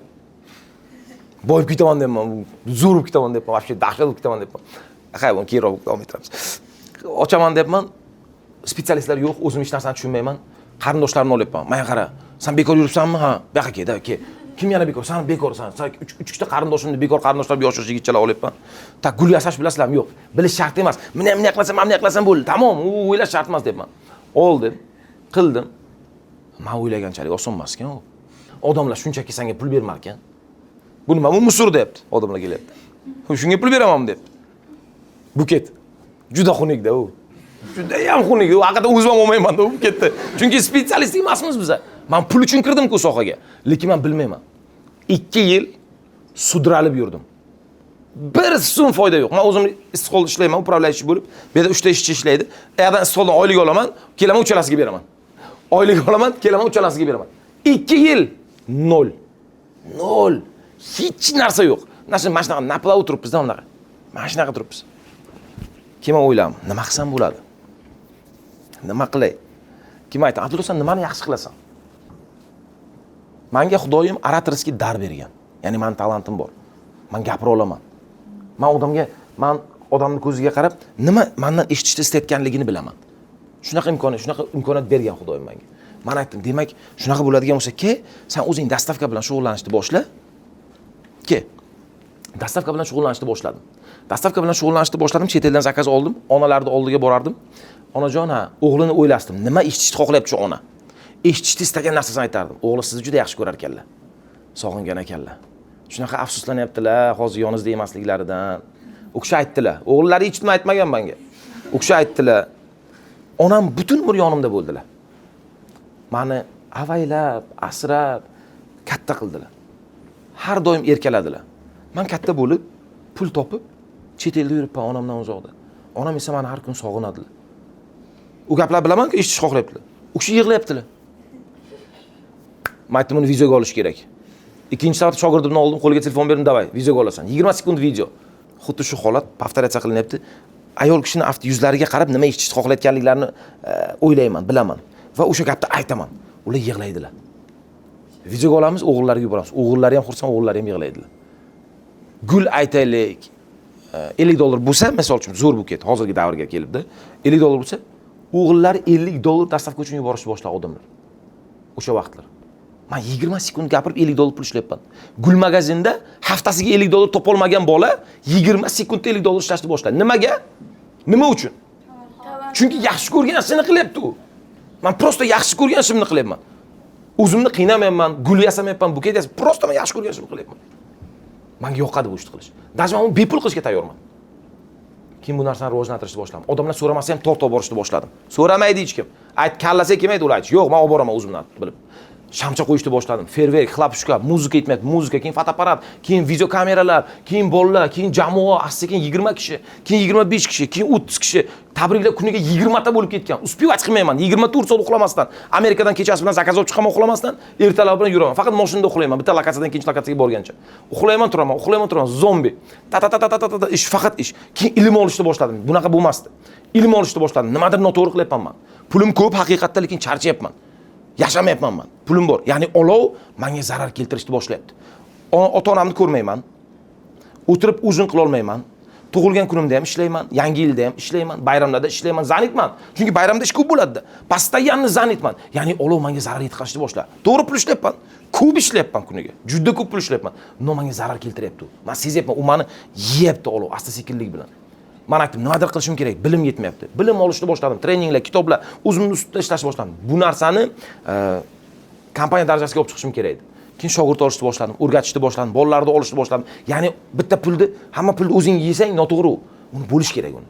Boyib ketaman deyapman. Zo'r bo'lib ketaman deyapman. Вообще dahshat bo'lib ketaman deyapman. Hay, buni keyinroq davom ettiramiz. Ochaman deyapman. Spetsialistlar yo'q, o'zim hech narsani tushunmayman. Qarindoshlarimni olyapman. "Menga qara, sen bekor yuribsanmi? Ha, bu yoqqa kel, kel. Kim yana bekor? Sen bekorsan. Sen 3 ta qarindoshimni bekor qarindoshlar yosh yigitchalar olyapman. Tak gul yasash bilasizlarmi? Yo'q. Bilish shart emas. Meni ham qilasam, mana qilasam bo'ldi. Tamom, u o'ylash shart emas deyapman. Oldim, qildim. Men o'ylaganchalik oson emas ekan u. Odamlar shunchaki senga pul bermar ekan. Buni men musur deyapti. Odamlar kelyapti. Shunga pul beraman deyapti. Buket. Juda xunukda u. Juda ham xunuk. U haqida o'zim olmayman-da, u ketdi. Chunki spetsialist emasmiz biz. Men pul uchun kirdim-ku sohaga, lekin men bilmayman. 2 yil sudralib yurdim. Bir so'm foyda yo'q. Men o'zim istiqbolda ishlayman, upravlaychi bo'lib, bu yerda 3 ta ishchi ishlaydi. Erdan istiqboldan oylik olaman, kelaman uchalasiga beraman. Oylik olaman, kelaman uchalasiga beraman. 2 yil 0. 0. Hech narsa yo'q. Mana shunaqa napla o'tiribmiz-da unaqa. Mana shunaqa turibmiz. Keyin o'yladim, nima qilsam bo'ladi? Nima qilay? Kim aytdi? "Abdulla, sen nimani yaxshi qilasan?" Menga Xudoyim oratorskiy dar bergan. Ya'ni men talentim bor. Men gapira olaman. Men odamning ko'ziga qarab, nima mendan eshitishni istayotganligini bilaman. Shunaqa imkoniyat bergan Xudoyim menga. Men aytdim, demak, shunaqa bo'ladigan bo'lsa, sen o'zing dastavka bilan shug'ullanishni boshla. Dastavka bilan shug'ullanishni boshladim. Dastavka bilan shug'ullanishni boshladim, chet eldan zakaz oldim, onalarning oldiga borardim. Onajon, o'g'lini o'ylasdim. Nima eshitishni xohlayapti shu ona? Eshitishni istagan narsasini aytardim. O'g'li sizni juda yaxshi ko'rar ekanlar. Sog'ingan ekanlar. Shunaqa afsuslanyaptilar hozir yoningizda emasliklaridan. U kishi aytdilar. O'g'illari hech nima aytmagan menga. U kishi aytdilar. Onam butun umr yonimda bo'ldilar. Meni avaylab, asrab, katta qildilar. Har doim erkaladilar. Men katta bo'lib, pul topib, chet elda yuribman onamdan uzoqda. Onam esa meni har kun sog'inadilar. U gaplar bilaman-ku, eshitish xohlayaptilar. U kishi yig'layaptilar. Men aytdim, uni videoga olish kerak. Ikkinchi soat shogirdimni oldim, qo'liga telefon berdim, davay, videoga olasan. 20 sekund video. Xuddi shu holat повторяться qilinyapti. Ayol kishini yuzlariga qarab nima eshitishni xohlayotganliklarini o'ylayman, bilaman va o'sha gapni aytaman. Ular yig'laydilar. Videoga olamiz, o'g'illariga yuboramiz. O'g'illari ham xursand, o'g'illari ham yig'laydilar. Gul aytaylik, $50 bo'lsa, misol uchun zo'r buket, hozirgi davrga kelibdi. $50 bo'lsa, o'g'illari $50 dastavka uchun yuborishni boshladi odamlar. O'sha vaqtlar. Men 20 sekund gapirib $50 pul ishlayapman. Gul magazinda haftasiga $50 topolmagan bola 20 sekundda $50 ishlashni boshladi. Nimaga? Nima uchun? Chunki yaxshi ko'rgan ishini qilyapti u. Men prosta yaxshi ko'rgan ishimni qilyapman. O'zimni qiynamayapman, gul yasamayapman, buket yasamayapman. Prosta men yaxshi ko'rgan ishimni qilyapman. Menga yoqadi bu ishni qilish. Даже men uni bepul qilishga tayyorman. Keyin bu narsani rivojlantirishni boshladim. Odamlar so'ramasa ham tortib borishni boshladim. So'ramaydi hech kim. Ayt, kallasi kelmaydi ular aytish. Yo'q, men olib boraman o'zimdan bilib. Shamcha qo'yishni boshladim. Ferverk, xlapshka, muzika aytmayapti, muzika, keyin fotoapparat, keyin video kameralar, keyin bolalar, keyin jamoa, asta-sekin 20 kishi, keyin 25 kishi, keyin 30 kishi. Tabriklar kuniga 20 ta bo'lib ketgan. Uspevать qilmayman. 24 soat uxlamasdan, Amerikadan kechasi bilan zakaz olib chiqaman uxlamasdan, ertalab bilan yuraman. Faqat mashinada uxlayman. Bitta lokatsiyadan ikkinchi lokatsiyaga borgancha. Uxlayman, turaman, zombi. Ta ish, faqat ish. Keyin ilm olishni boshladim. Bunaqa bo'lmasdi. Ilm olishni boshladim. Nimadir noto'g'ri qilyapman men. Pulim ko'p haqiqatda, lekin charchayapman. Yashamayapman men. Pulim bor. Ya'ni olov menga zarar keltirishni boshlayapti. Ota-onamni ko'rmayman. O'tirib uzun qila olmayman. Tug'ilgan kunimda ham ishlayman, yangi yilda ham ishlayman, bayramlarda ishlayman, zanitman. Chunki bayramda ish ko'p bo'ladi-da. Постоянно zanitman. Ya'ni olov menga zarar yetkazishni boshladi. To'g'ri pul ishlayapman. Ko'p ishlayapman kuniga. Juda ko'p pul ishlayapman. No menga zarar keltiryapti u. Men sezyapman, u meni yeyapti olov asta-sekinlik bilan. Men aytdim, nimadir qilishim kerak, bilim yetmayapti. Bilim olishni boshladim, treninglar, kitoblar, o'zimni ustida ishlashni boshladim. Bu narsani kompaniya darajasiga olib chiqishim kerak edi. Keyin shogird olishni boshladim, o'rgatishni boshladim, bolalarni olishni boshladim. Ya'ni bitta pulni, hamma pulni o'zing yesang noto'g'ri u. Uni bo'lish kerak uni.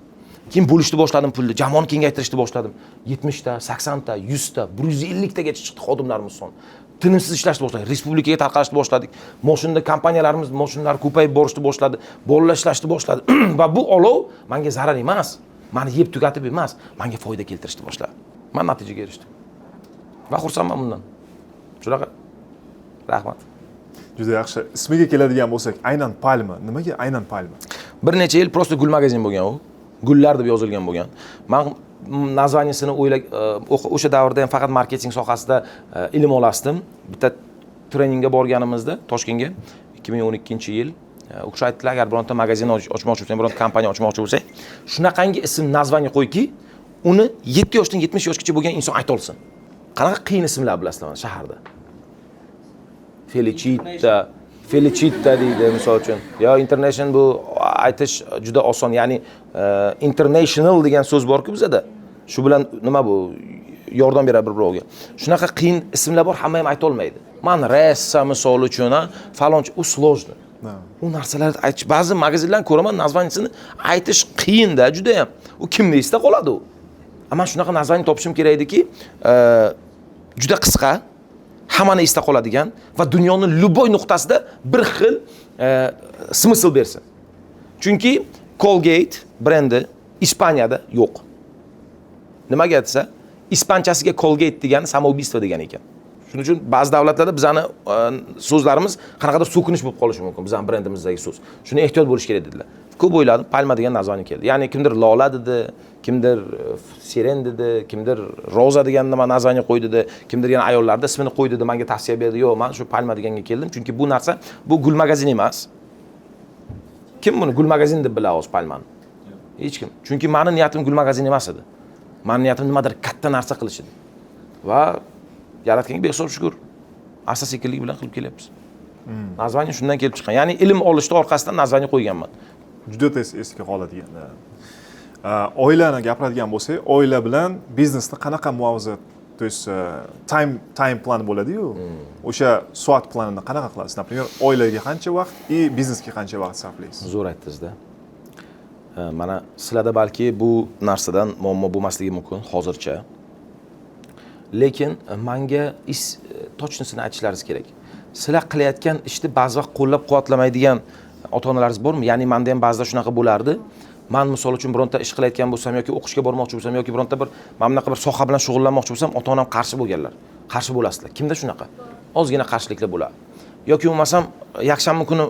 Keyin bo'lishni boshladim pulni, jamoani kengaytirishni boshladim. 70 ta, 80 ta, 100 ta, 150 tagacha chiqdi xodimlarimiz soni. Tinimsiz ishlashni boshladik, respublikaga tarqalishni boshladik. Moshinda kompaniyalarimiz moshinlar ko'payib borishni boshladi, bolalar ishlashni boshladi. Va bu olov menga zarar emas, meni yeb tugatib emas, menga foyda keltirishni boshladi. Men natijaga erishdim. Va xursandman bundan. Shunaqa. Rahmat. Juda yaxshi. Ismiga keladigan bo'lsak, aynan palma. Nimaga aynan palma? Bir necha yil prosta gul magazin bo'lgan u. Gullar deb yozilgan bo'lgan. Men nazvaniyasini o'sha davrda ham faqat marketing sohasida ilm olasdim. Bitta treningga borganimizda Toshkentga 2012-yil u kishi aytdilar, agar bironta magazin ochmoqchi bo'lsang, bironta kompaniya ochmoqchi bo'lsang, shunaqangi ism nazvaniya qo'yki, uni 7 yoshdan 70 yoshgacha bo'lgan inson ayta olsin. Qanaqa qiyin ismlar bilasizlar mana shaharda? Felicita deydi misol uchun. Yo international bu aytish juda oson. Ya'ni international degan so'z bor-ku bizda. Shu bilan nima bu? Yordam beradi bir-biriga. Shunaqa qiyin ismlar bor, hamma ham ayta olmaydi. Men Ressa misol uchun, falonchi u sложно. U narsalarni aytish, ba'zi magazinlarni ko'raman, nazvaniyasini aytish qiyin-da, juda ham. U kimni esda qoladi u. Ammo shunaqa nazvaniya topishim kerak ediki, juda qisqa, hammani esda qoladigan va dunyoning любой nuqtasida bir xil smysl bersin. Chunki Colgate brendi Ispaniyada yo'q. Nimaga desa, ispanchasiga Colgate degani samoubiyство degani ekan. Shuning uchun ba'zi davlatlarda bizani so'zlarimiz qanaqadir so'kinish bo'lib qolishi mumkin, bizning brendimizdagi so'z. Shuni ehtiyot bo'lish kerak dedilar. Ko'p o'yladim, palma degan nazvaniya keldi. Ya'ni kimdir lola dedi, kimdir siren dedi, kimdir roza degan nima nazvaniya qo'ydi dedi, kimdir yana ayollarda ismini qo'ydi dedi, menga tavsiya berdi. Yo'q, men shu palma deganga keldim, chunki bu narsa bu gul magazin emas. Kim buni gul magazin deb biladi o'z palmani? Hech kim. Chunki meni niyatim gul magazin emas edi. Meni niyatim nimadir katta narsa qilish edi. Va yaratganga behisob shukr. Asta-sekinlik bilan qilib kelyapmiz. Nazvaniya shundan kelib chiqqan. Ya'ni ilm olishni orqasidan nazvaniya qo'yganman. Juda tez esga qoladigan. Oilani gapiradigan bo'lsak, oila bilan biznesni qanaqa muvozanat, to есть time plan bo'ladi-yu. O'sha soat planini qanaqa qilasiz? Например, oilaga qancha vaqt и biznesga qancha vaqt sarflaysiz? Zo'r aytdingiz-da. Mana sizlarda balki bu narsadan muammo bo'lmasligi mumkin hozircha. Lekin menga точностini aytishlaringiz kerak. Sizlar qilayotgan ishni ba'zi vaqt qo'llab-quvvatlamaydigan ota-onalaringiz bormi? Ya'ni menda ham ba'zida shunaqa bo'lardi. Men misol uchun bironta ish qilayotgan bo'lsam yoki o'qishga bormoqchi bo'lsam yoki bironta bir mana bunaqa bir soha bilan shug'ullanmoqchi bo'lsam, ota-onam qarshi bo'lganlar. Qarshi bo'lasizlar. Kimda shunaqa? Ozgina qarshiliklar bo'ladi. Yoki bo'lmasam, yakshanba kuni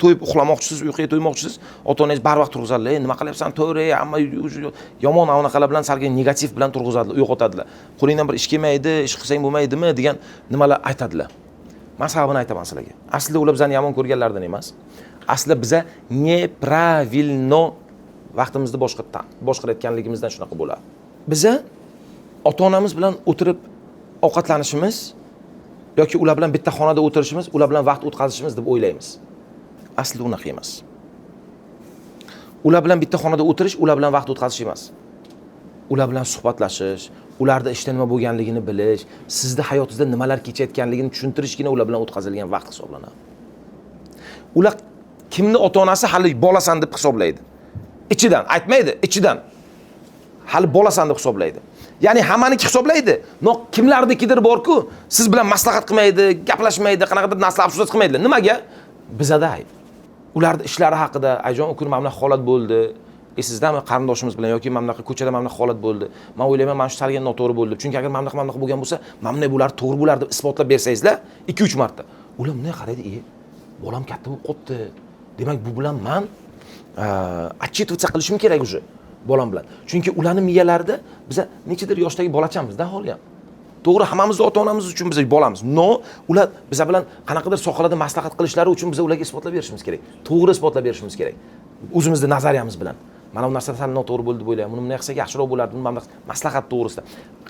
to'yib uxlamoqchisiz, uyquga to'ymoqchisiz, ota-onangiz barvaqt turg'izadilar. Nima qilyapsan? To'g'ri, hamma yomon avnaqalar bilan salga negativ bilan turg'izadilar, uyg'otadilar. Qo'lingdan bir ish kelmaydi, ish qilsang bo'lmaydimi degan nimalar aytadilar. Men sababini aytaman sizlarga. Aslida ular bizani yomon ko'rganlardan emas. Aslida biza nepravilno vaqtimizni boshqarayotganligimizdan shunaqa bo'ladi. Biza ota-onamiz bilan o'tirib ovqatlanishimiz yoki ular bilan bitta xonada o'tirishimiz, ular bilan vaqt o'tkazishimiz deb o'ylaymiz. Aslida unaqa emas. Ular bilan bitta xonada o'tirish, ular bilan vaqt o'tkazish emas. Ular bilan suhbatlashish, ularda ishda nima bo'lganligini bilish, sizning hayotingizda nimalar kechayotganligini tushuntirishgina ular bilan o'tkazilgan vaqt hisoblanadi. Ular kimni ota-onasi hali bolasan deb hisoblaydi. Ichidan aytmaydi, ichidan. Hali bolasan deb hisoblaydi. Ya'ni hammaniki hisoblaydi. Kimlarnikidir bor-ku, siz bilan maslahat qilmaydi, gaplashmaydi, qanaqadir nasihat qilmaydilar. Nimaga? Bizada ayb. Ularning ishlari haqida, ayjon u kun mana bunaqa holat bo'ldi. Sizdami qarindoshimiz bilan yoki mana bunaqa ko'chada mana bunaqa holat bo'ldi. Men o'ylayman, mana shu salgan noto'g'ri bo'ldi. Chunki agar mana bunaqa bo'lgan bo'lsa, mana bunday bo'lardi, to'g'ri bo'lardi deb isbotlab bersangizlar, 2-3 marta. Ular bunday qaraydi, bolam katta bo'lib qopti. Demak, bu bilan men отчитываться qilishim kerak уже bolam bilan. Chunki ularning miyalarida biz nechadir yoshdagi bolachamizda hali ham. To'g'ri, hammamiz ota-onamiz uchun biz bolamiz. No, ular biz bilan qanaqadir sohalarda maslahat qilishlari uchun biz ularga isbotlab berishimiz kerak. To'g'ri isbotlab berishimiz kerak. o'zimizning nazariyamiz bilan mana bu narsa sal noto'g'ri bo'ldi deb o'ylayman, buni bunday qilsak yaxshiroq bo'lardi, mana maslahat to'g'risida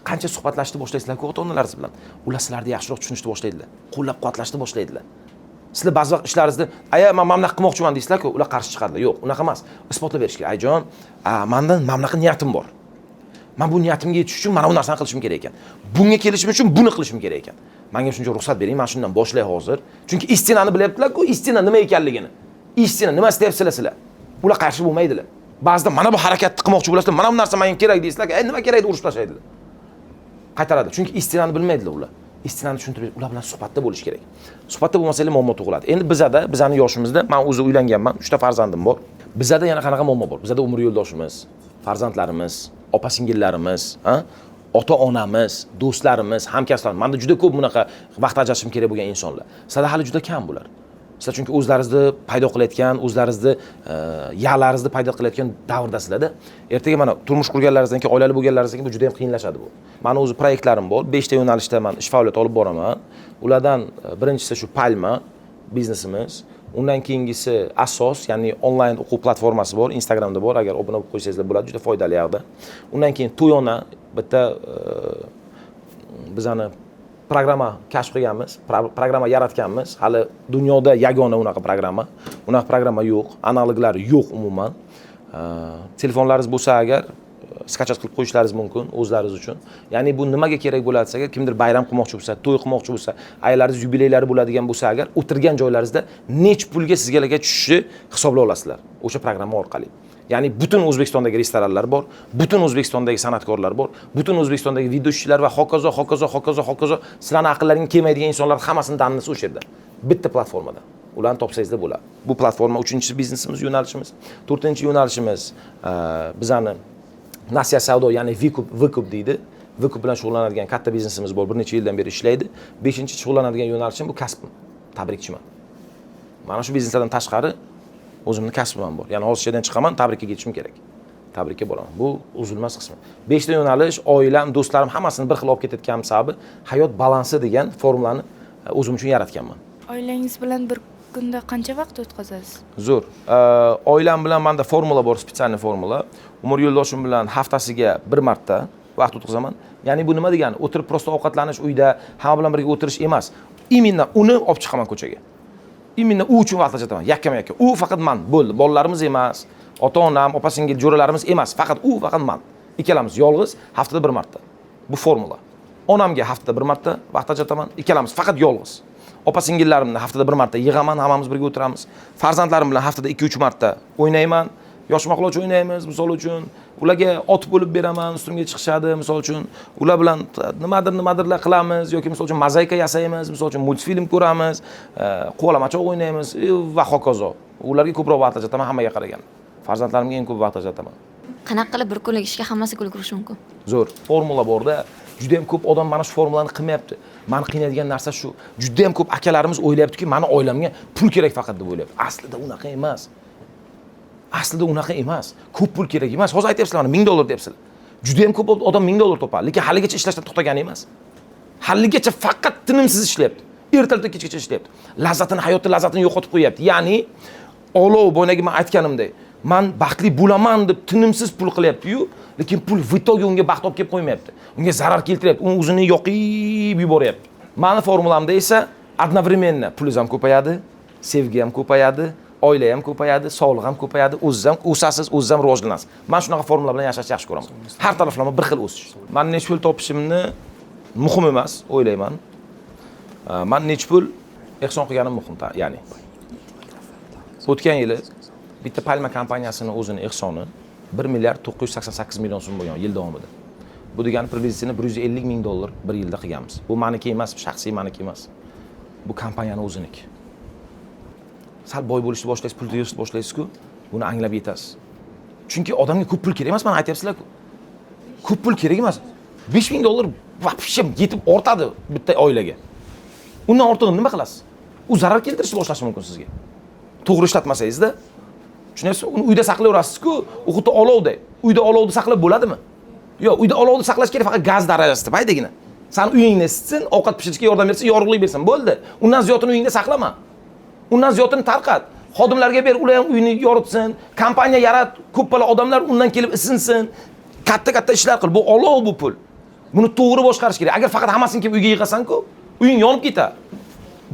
qancha suhbatlashishni boshlaysizlar-ku ota-onalaringiz bilan, ular sizlarni yaxshiroq tushunishni boshlaydilar, qo'llab-quvvatlashni boshlaydilar. Sizlar ba'zi vaqt ishlaringizda aya men mana bunaqa qilmoqchiman deysizlar-ku, ular qarshi chiqadilar. Yo'q, unaqa emas. Isbotlab berish kerak. Ayjon, mendan mana bunaqa niyatim bor. Men bu niyatimga yetish uchun mana bu narsani qilishim kerak ekan. Bunga kelishim uchun buni qilishim kerak ekan. Menga shuncha ruxsat bering, men shundan boshlay hozir. Chunki istinani bilyaptilar-ku, istina nima ekanligini. Istina nima istayapsizlar sizlar? Ular qarshi bo'lmaydilar. Ba'zida mana bu harakatni qilmoqchi bo'lasizlar, mana bu narsa menga kerak deysizlar, nima kerak deb urush tashlaydilar. Qaytaradi. Chunki istinani bilmaydilar ular. Istinani tushuntirib, ular bilan suhbatda bo'lish kerak. Suhbatda bo'lmasanglar muammo tug'iladi. Endi bizani yoshimizda, men o'zi uylanganman, 3 ta farzandim bor. Bizada yana qanaqa muammo bor? Bizada umr yo'ldoshimiz, farzandlarimiz, opa-singillarimiz, ota-onamiz, do'stlarimiz, hamkasblarimiz. Menda juda ko'p bunaqa vaqt ajratishim kerak bo'lgan insonlar. Sizlarda hali juda kam bular. Sizlar chunki o'zlaringizni paydo qilayotgan, o'zlaringizni ya'laringizni paydo qilayotgan davrdasizlarda. Ertaga mana turmush qurganlaringizdan keyin, oilali bo'lganlaringizdan keyin bu juda ham qiyinlashadi bu. Meni o'zi proyektlarim bor, 5 ta yo'nalishda men ish faoliyati olib boraman. Ulardan birinchisi shu Palma biznesimiz. Undan keyingisi Asos, ya'ni onlayn o'quv platformasi bor, Instagramda bor, agar obuna bo'lib qo'ysangizlar bo'ladi, juda foydali yoqda. Undan keyin Toyona bitta bizani programma kashf qilganmiz, programma yaratganmiz. Hali dunyoda yagona unaqa programma. Unaqa programma yo'q, analoglari yo'q umuman. Telefonlaringiz bo'lsa agar skachat qilib qo'yishlaringiz mumkin o'zlaringiz uchun. Ya'ni bu nimaga kerak bo'ladi agar kimdir bayram qilmoqchi bo'lsa, to'y qilmoqchi bo'lsa, aylaringiz yubileylari bo'ladigan bo'lsa agar o'tirgan joylaringizda nech pulga sizlarga tushishi hisoblab olasizlar o'sha programma orqali. Ya'ni butun O'zbekistondagi restoranlar bor, butun O'zbekistondagi san'atkorlar bor, butun O'zbekistondagi video ishchilar va hokazo. Sizlarning aqllaringga kelmaydigan insonlar hammasini dannisi o'sha yerda. Bitta platformada. Ularni topsangizlar bo'ladi. Bu platforma 3-chi biznesimiz, yo'nalishimiz, 4-chi yo'nalishimiz bizani Nasiya savdo, ya'ni Vikup deydi. Vikup bilan shug'ullanadigan katta biznesimiz bor, bir necha yildan beri ishlaydi. 5-chi shug'ullanadigan yo'nalishim bu kasbim. Tabrikchiman. Mana shu bizneslardan tashqari o'zimning kasbim ham bor. Ya'ni hozirchadan chiqaman, tabrikka ketishim kerak. Tabrikka boraman. Bu uzilmas qismi. 5 ta yo'nalish, oilam, do'stlarim hammasini bir xil olib ketayotganim sababi hayot balansi degan formulani o'zim uchun yaratganman. Oilangiz bilan bir kunda qancha vaqt o'tkazasiz? Zo'r. Oilam bilan menda formula bor, spetsialniy formula. Umr yo'ldoshim bilan haftasiga bir marta vaqt o'tkazaman. Ya'ni bu nima degani? O'tirib prosta ovqatlanish uyda hamma bilan birga o'tirish emas. Immindan uni olib chiqaman ko'chaga. Immindan u uchun vaqt ajrataman. Yakkama-yakka. U faqat men bo'ldi. Bolalarimiz emas, ota-onam, opa-singil, jo'ralarimiz emas. Faqat men. Ikkalamiz yolg'iz haftada bir marta. Bu formula. Onamga haftada bir marta vaqt ajrataman. Ikkalamiz faqat yolg'iz. Opa-singillarimni haftada bir marta yig'aman, hammamiz birga o'tiramiz. Farzandlarim bilan haftada 2-3 marta o'ynayman. Yoshmoqlovchi o'ynaymiz, misol uchun. Ularga ot bo'lib beraman, ustimga chiqishadi, misol uchun. Ular bilan nimadirlar qilamiz yoki misol uchun mozaika yasaymiz, misol uchun multfilm ko'ramiz, qo'lamachoq o'ynaymiz va hokazo. Ularga ko'proq vaqt ajrataman hammaga qaragan. Farzandlarimga eng ko'p vaqt ajrataman. Qanaqa qilib bir kunlik ishga hammasi ulgurish mumkin? Zo'r. Formula borda. Juda ham ko'p odam mana shu formulani qilmayapti. Meni qiynaydigan narsa shu. Juda ham ko'p akalarimiz o'ylayaptiki, meni oilamga pul kerak faqat deb o'ylayapti. Aslida unaqa emas. Aslida unaqa emas. Ko'p pul kerak emas. Hozir aytyapsizlar, mana $1000 deyapsizlar. Juda ham ko'p odam $1000 topadi, lekin haligacha ishlashdan to'xtagani emas. Haligacha faqat tinimsiz ishlayapti. Ertalabdan kechgacha ishlayapti. Hayotning lazzatini yo'qotib qo'yapti. Ya'ni olov bo'ynagi men aytganimdek, men baxtli bo'laman deb tinimsiz pul qilyapti-yu, lekin pul vitoga unga baxt olib kelib qo'ymayapti. Unga zarar keltiryapti, uni o'zini yoqib yuboryapti. Meni formulamda esa одновременно pulingiz ham ko'payadi, sevgi ham ko'payadi, oila ham ko'payadi, sog'liq ham ko'payadi, o'zingiz ham o'sasiz, o'zingiz ham rivojlanasiz. Men shunaqa formula bilan yashashni yaxshi ko'raman. Har taraflama bir xil o'sish. Men nech pul topishimni muhim emas, o'ylayman. Men nech pul ehson qilganim muhim, ya'ni. O'tgan yili bitta Palma kompaniyasini o'zini ehsoni 1,988,000,000 so'm bo'lgan yil davomida. Bu degani priblizitsiya $150,000 bir yilda qilganmiz. Bu meniki emas, shaxsiy meniki emas. Bu kompaniyani o'ziniki. Sal boy bo'lishni boshlaysiz, pul tejashni boshlaysiz-ku, buni anglab yetasiz. Chunki odamga ko'p pul kerak emas, mana aytyapsizlar-ku. Ko'p pul kerak emas. $5,000 vaqtcha yetib ortadi bitta oilaga. Undan ortig'ini nima qilasiz? U zarar keltirishni boshlashi mumkin sizga. To'g'ri ishlatmasangizda, tushunasizmi? Uni uyda saqlayverasiz-ku, u xuddi olovda. Uyda olovni saqlab bo'ladimi? Yo'q, uyda olovni saqlash kerak faqat gaz darajasida, paydagina. Sen uyingni isitsin, ovqat pishirishga yordam bersin, yorug'lik bersin, bo'ldi. Undan ziyodini uyingda saqlama. Undan ziyodini tarqat. Xodimlarga ber, ular ham uyini yoritsin, kompaniya yarat, ko'p pala odamlar undan kelib isinsin. Katta ishlar qil. Bu olov bu pul. Buni to'g'ri boshqarish kerak. Agar faqat hammasini kelib uyga yig'asan-ku, uying yonib ketadi.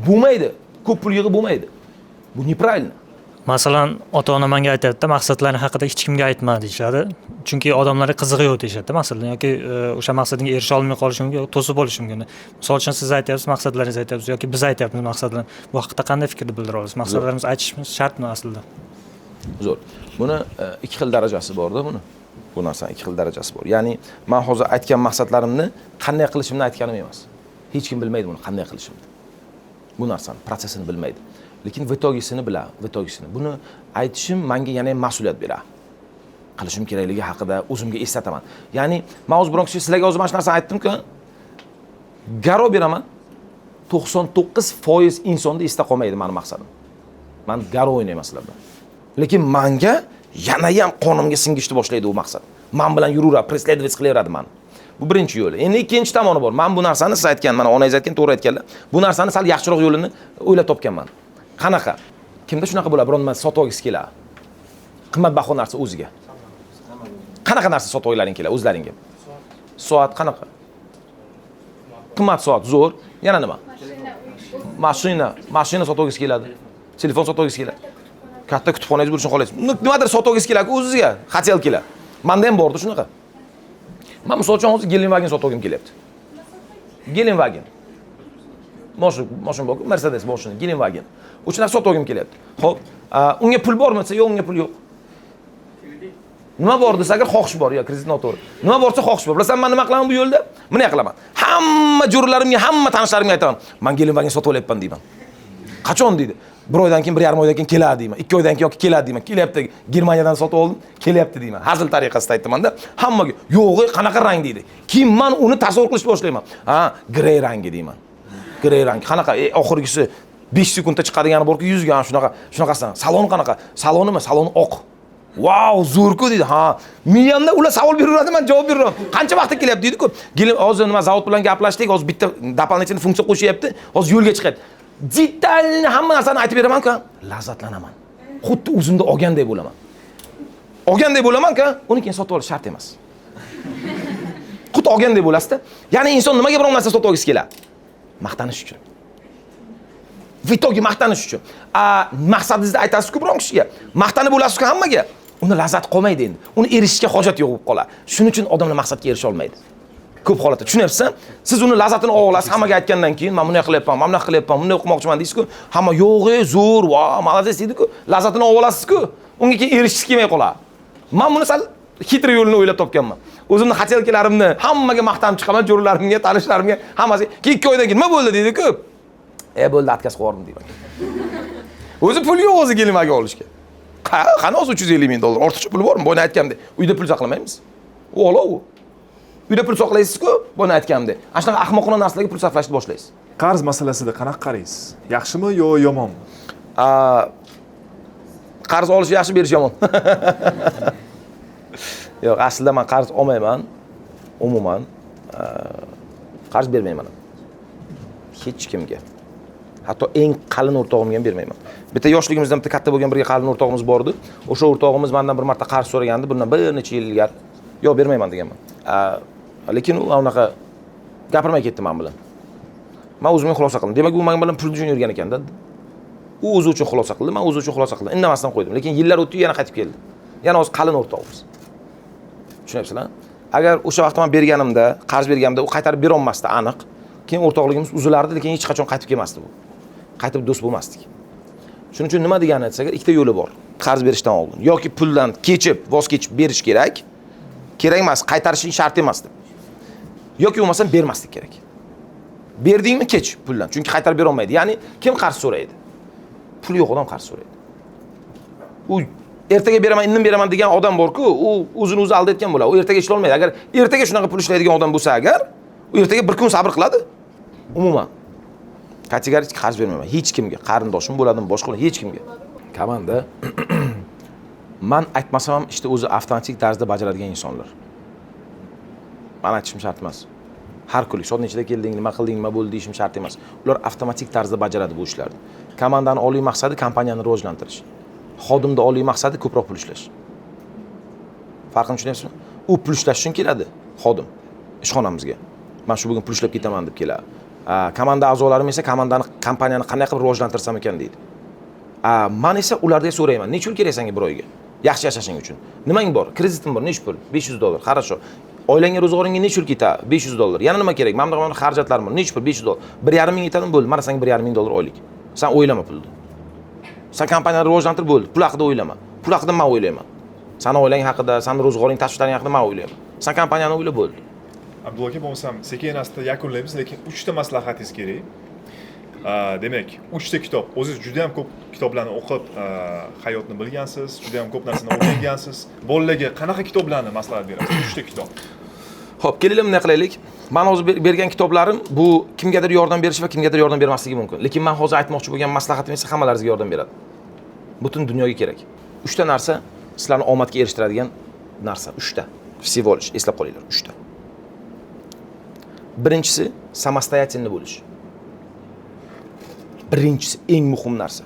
Bo'lmaydi. Ko'p pul yig'ib bo'lmaydi. Bu nepravильно. Masalan, ota-ona menga aytadi-da, maqsadlaring haqida hech kimga aytma deyishadi. Chunki odamlarga qizig'i yo'q deyishadi, masalan, yoki o'sha maqsadingga erisha olmay qolish mumkin, to'sib bo'lishi mumkin. Misol uchun siz aytyapsiz, maqsadlaringizni aytyapsiz yoki biz aytyapmiz maqsadlarni. Bu haqida qanday fikrni bildira olasiz? Maqsadlarimizni aytishimiz shartmi aslida? Zo'r. Buni ikki xil darajasi bor-da buni. Bu narsaning ikki xil darajasi bor. Ya'ni men hozir aytgan maqsadlarimni qanday qilishimni aytganim emas. Hech kim bilmaydi buni qanday qilishimni. Bu narsani protsessini bilmaydi. Lekin vitogisini biladi, vitogisini. Buni aytishim menga yana ham mas'uliyat beradi. Qilishim kerakligi haqida o'zimga eslataman. Ya'ni men hozir biron kishi sizlarga o'zim mana shu narsani aytdim-ku. Garo beraman. 99% insonda esda qolmaydi meni maqsadim. Men garo o'ynayman sizlar bilan. Lekin menga yana ham qonimga singishni boshlaydi u maqsad. Men bilan yuraveradi, preslедовать qilaveradi meni. Bu birinchi yo'li. Endi ikkinchi tomoni bor. Men bu narsani siz aytgan, mana onangiz aytgan, to'g'ri aytganlar. Bu narsani sal yaxshiroq yo'lini o'ylab topganman. Qanaqa? Kimda shunaqa bo'ladi? Biron narsa sotib olgisi keladi. Qimmatbaho narsa o'ziga. Qanaqa narsa sotib olgaring keladi o'zlaringga? Soat qanaqa? Qimmat soat, zo'r. Yana nima? Mashina sotib olgisi keladi. Telefon sotib olgisi keladi. Katta kutubxonangiz bo'lishini xohlaysiz. Nimadir sotib olgisi keladi o'zingizga, xatel keladi. Menda ham bordi shunaqa. Men misol uchun hozir Gelenwagen sotib olgim kelyapti. Gelenwagen. Mashina bor, Mercedes mashina, Gelenwagen. Uchun narsa sotib olgim kelyapti. Xo'p, unga pul bormi desa, yo'q, unga pul yo'q. Nima bor desa, agar xohish bor, yo kredit noto'g'ri. Nima borsa xohish bor. Bilasan, men nima qilaman bu yo'lda? Buni qilaman. Hamma jo'rlarimga, hamma tanishlarimga aytaman. Men Gelenwagen sotib olyapman deyman. Qachon deydi? 1 oydan keyin, 1,5 oydan keyin keladi deyman. 2 oydan keyin yoki keladi deyman. Kelyapti, Germaniyadan sotib oldim, kelyapti deyman. Hazil tariqasida aytdim-da. Hammaga, "Yo'q, qanaqa rang?" deydi. Keyin men uni tasavvur qilishni boshlayman. Ha, grey rangi deyman. Grey rang. Qanaqa? Oxirgisi 5 sekundda chiqadigani bor-ku, yuzga shunaqasidan. Salon qanaqa? Salonimi? Salon oq. Wow, zo'r-ku deydi. Ha, miyamda ular savol beraveradi, men javob beraman. Qancha vaqtda kelyapti deydi-ku. Hozir nima zavod bilan gaplashdik, hozir bitta doполнительный funksiya qo'shyapti. Hozir yo'lga chiqadi. Detalni hamma narsani aytib beraman-ku, lazzatlanaman. Xuddi o'zimda olganday bo'laman. Olganday bo'laman-ku, uni keyin sotib olish shart emas. Xuddi olganday bo'lasiz-da. Ya'ni inson nimaga biror narsa sotib olgisi keladi? Maqtanish uchun. Vitogi maqtanish uchun. Maqsadingizni aytasiz-ku biron kishiga. Maqtanib bo'lasiz-ku hammaga. Uni lazzat qolmaydi endi. Uni erishishga hojat yo'q bo'lib qoladi. Shuning uchun odamlar maqsadga erisha olmaydi. Ko'p holatda tushunyapsizmi? Siz uni lazzatini olasiz, hammaga aytgandan keyin, "Men buni qilyapman, men buni qilyapman, bunday o'qimoqchiman" deysiz-ku. Hamma "Yo'q, zo'r, va, молодец" deydi-ku. Lazzatini olasiz-ku. Unga keyin erishish kelmay qoladi. Men buni sal xitri yo'lini o'ylab topganman. O'zimni xatelkalarimni hammaga maqtanib chiqaman, jo'rlarimga, tanishlarimga, hammasi. Keyin 2 oydan keyin nima bo'ldi deydi-ku. Bo'ldi, atkaz qo'yardim deyman. O'zi pul yo'q o'zi Gelenwagen olishga. Qani o'zi 350 ming dollar. Ortiqcha pul bormi? Boyni aytgandek, uyda pul saqlamaymiz. U olov u. Uyda pul saqlaysiz-ku, boyni aytgandek. Ana shunaqa ahmoqona narsalarga pul sarflashni boshlaysiz. Qarz masalasida qanaqa qaraysiz? Yaxshimi yo yomonmi? Qarz olish yaxshi, berish yomon. Yo'q, aslida men qarz olmayman. Umuman qarz bermayman. Hech kimga. Hatto eng qalin o'rtog'imga ham bermayman. Bitta yoshligimizda bitta katta bo'lgan bir qalin o'rtog'imiz bor edi. O'sha o'rtog'imiz mendan bir marta qarz so'ragandi, bundan bir necha yil ilgari. Yo'q, bermayman deganman. Lekin u unaqa gapirmay ketdi men bilan. Men o'zimga xulosa qildim. Demak, u men bilan pul uchun yurgan ekan-da. U o'zi uchun xulosa qildi, men o'zi uchun xulosa qildim. Indamasdan qo'ydim. Lekin yillar o'tdi, yana qaytib keldi. Yana o'zi qalin o'rtog'imiz. Tushunyapsizlar? Agar o'sha vaqtda men berganimda, qarz berganimda u qaytarib bera olmasdi, aniq. Keyin o'rtoqligimiz uzilardi, lekin hech qachon qaytib kelmasdi bu. Qaytib do'st bo'lmasdik. Shuning uchun nima degani aytsak, ikkita yo'li bor. Qarz berishdan oldin yoki puldan kechib, voz kechib berish kerak. Kerak emas, qaytarishing shart emas deb. Yoki bo'lmasa bermaslik kerak. Berdingmi, kech puldan. Chunki qaytarib bera olmaydi. Ya'ni kim qarz so'raydi? Pul yo'q odam qarz so'raydi. U ertaga beraman, indin beraman degan odam bor-ku, u o'zini o'zi aldatgan bo'ladi. U ertaga ishlay olmaydi. Agar ertaga shunaqa pul ishlaydigan odam bo'lsa agar, u ertaga bir kun sabr qiladi. Umuman kategorik qarz bermayman hech kimga. Qarindoshim bo'ladimi, boshqa hech kimga. Komanda men aytmasam ham ishni o'zi avtomatik tarzda bajaradigan insonlar. Men aytishim shart emas. Har kuni soat nechida kelding, nima qilding, nima bo'ldi deyishim shart emas. Ular avtomatik tarzda bajaradi bu ishlarni. Komandani oliy maqsadi kompaniyani rivojlantirish. Xodimning oliy maqsadi ko'proq pul ishlash. Farqini tushunyapsizmi? U pul ishlash uchun keladi xodim ishxonamizga. Men shu bugun pul ishlab ketaman deb keladi. Komanda a'zolarim esa kompaniyani qanday qilib rivojlantirsam ekan deydi. Men esa ulardan so'rayman, nechta pul kerak senga bir oyga? Yaxshi yashashing uchun. Nimang bor? Kreditim bor, nechta pul? $500. Хорошо. Oilangga ro'zg'oringga nechta pul ketadi? $500. Yana nima kerak? Mana bunaqa xarajatlarim bor. Nechta pul? $500. 1,5 ming yetadimi? Bo'ldi. Mana senga $1,5 oylik. Sen o'ylama pulni. Sen kompaniyani rivojlantirib bo'ldi. Pul haqida o'ylama. Pul haqida men o'ylayman. Sen oilang haqida, sen ro'zg'oring, tashvishlaring haqida men o'ylayman. Sen kompaniyani o'ylab bo'ldi. Abdulla aka, bo'lmasam sekin-asta yakunlaymiz, lekin 3 ta maslahatingiz kerak. Demak, 3 ta kitob. O'zingiz juda ham ko'p kitoblarni o'qib, hayotni bilgansiz, juda ham ko'p narsani o'rgangansiz. Bolalarga qanaqa kitoblarni maslahat berasiz? 3 ta kitob. Xo'p, keling, bunday qilaylik. Men hozir bergan kitoblarim bu kimgadir yordam berish va kimgadir yordam bermasligi mumkin. Lekin men hozir aytmoqchi bo'lgan maslahatim esa hammalaringizga yordam beradi. Butun dunyoga kerak. 3 ta narsa sizlarni omadga erishtiradigan narsa. 3 ta. Всего лишь, eslab qolinglar, 3 ta. Birinchisi samostoятельный bo'lish. Birinchisi eng muhim narsa.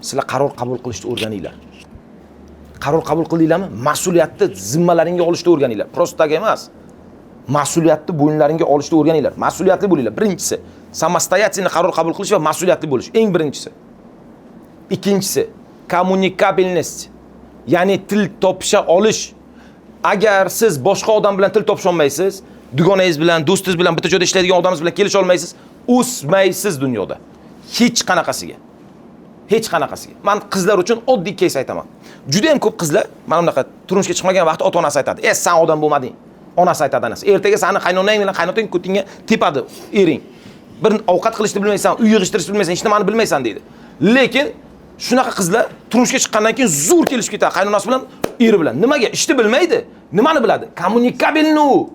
Sizlar qaror qabul qilishni o'rganinglar. Qaror qabul qildinglarmi? Mas'uliyatni zimmalaringga olishni o'rganinglar. Prostaga emas. Mas'uliyatni bo'yinlaringga olishni o'rganinglar. Mas'uliyatli bo'linglar. Birinchisi samostoятельный qaror qabul qilish va mas'uliyatli bo'lish. Eng birinchisi. Ikkinchisi kommunikabelность. Ya'ni til topisha olish. Agar siz boshqa odam bilan til topisha olmaysiz, dugonangiz bilan, do'stingiz bilan, bitta joyda ishlaydigan odamingiz bilan kelisha olmaysiz, o'smaysiz dunyoda. Hech qanaqasiga. Hech qanaqasiga. Men qizlar uchun oddiy keys aytaman. Juda ham ko'p qizlar mana bunaqa turmushga chiqmagan vaqt ota-onasi aytadi: sen odam bo'lmading." Onasi aytadi anasi. Ertaga seni qaynonang bilan qaynotang ko'tingga tepadi ering. Bir ovqat qilishni bilmaysan, uy yig'ishtirishni bilmaysan, hech nimani bilmaysan deydi. Lekin shunaqa qizlar turmushga chiqqandan keyin zo'r kelishib ketadi qaynonasi bilan, eri bilan. Nimaga? Ishni bilmaydi. Nimani biladi? Kommunikabelni u.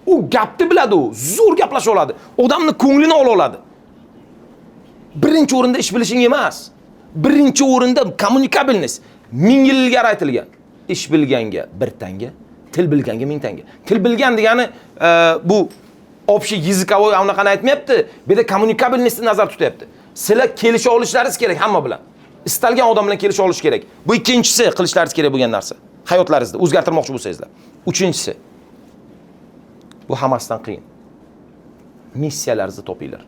U gapni biladi u. Zo'r gaplasha oladi. Odamni ko'nglini ola oladi. Birinchi o'rinda ish bilishing emas. Birinchi o'rinda kommunikabelность. 1000 yil ilgari aytilgan. Ish bilganga 1 tanga, til bilganga 1000 tanga. Til bilgan degani bu общий языковой anaqani aytmayapti. Bu yerda kommunikabelностьni nazarda tutyapti. Sizlar kelisha olishlaringiz kerak hamma bilan. Istalgan odam bilan kelisha olish kerak. Bu ikkinchisi qilishlaringiz kerak bo'lgan narsa. Hayotlaringizni o'zgartirmoqchi bo'lsangizlar. Uchinchisi bu hammasidan qiyin. Missiyalaringizni topinglar.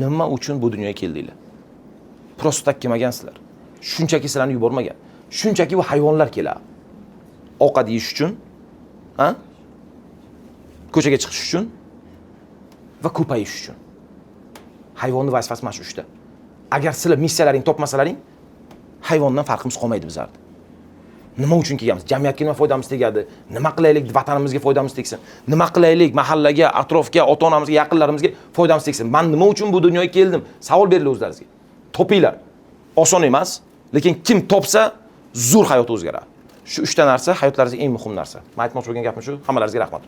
Nima uchun bu dunyoga keldinglar? Prosta tak kelmagansizlar. Shunchaki sizlarni yubormagan. Shunchaki bu hayvonlar keladi. Ovqat yeyish uchun, ko'chaga chiqish uchun va ko'payish uchun. Hayvonning vazifasi mana shu 3 ta. Agar sizlar missiyalaring topmasalaring, hayvondan farqimiz qolmaydi bizlarda. Nima uchun kelganmiz? Jamiyatga nima foydamiz tegadi? Nima qilaylik vatanimizga foydamiz tegsin? Nima qilaylik mahallaga, atrofga, ota-onamizga, yaqinlarimizga foydamiz tegsin? Men nima uchun bu dunyoga keldim? Savol beringlar o'zlaringizga. Topinglar. Oson emas, lekin kim topsa, zo'r hayot o'zgaradi. Shu 3 ta narsa hayotlaringizda eng muhim narsa. Men aytmoqchi bo'lgan gapim shu. Hammalaringizga rahmat.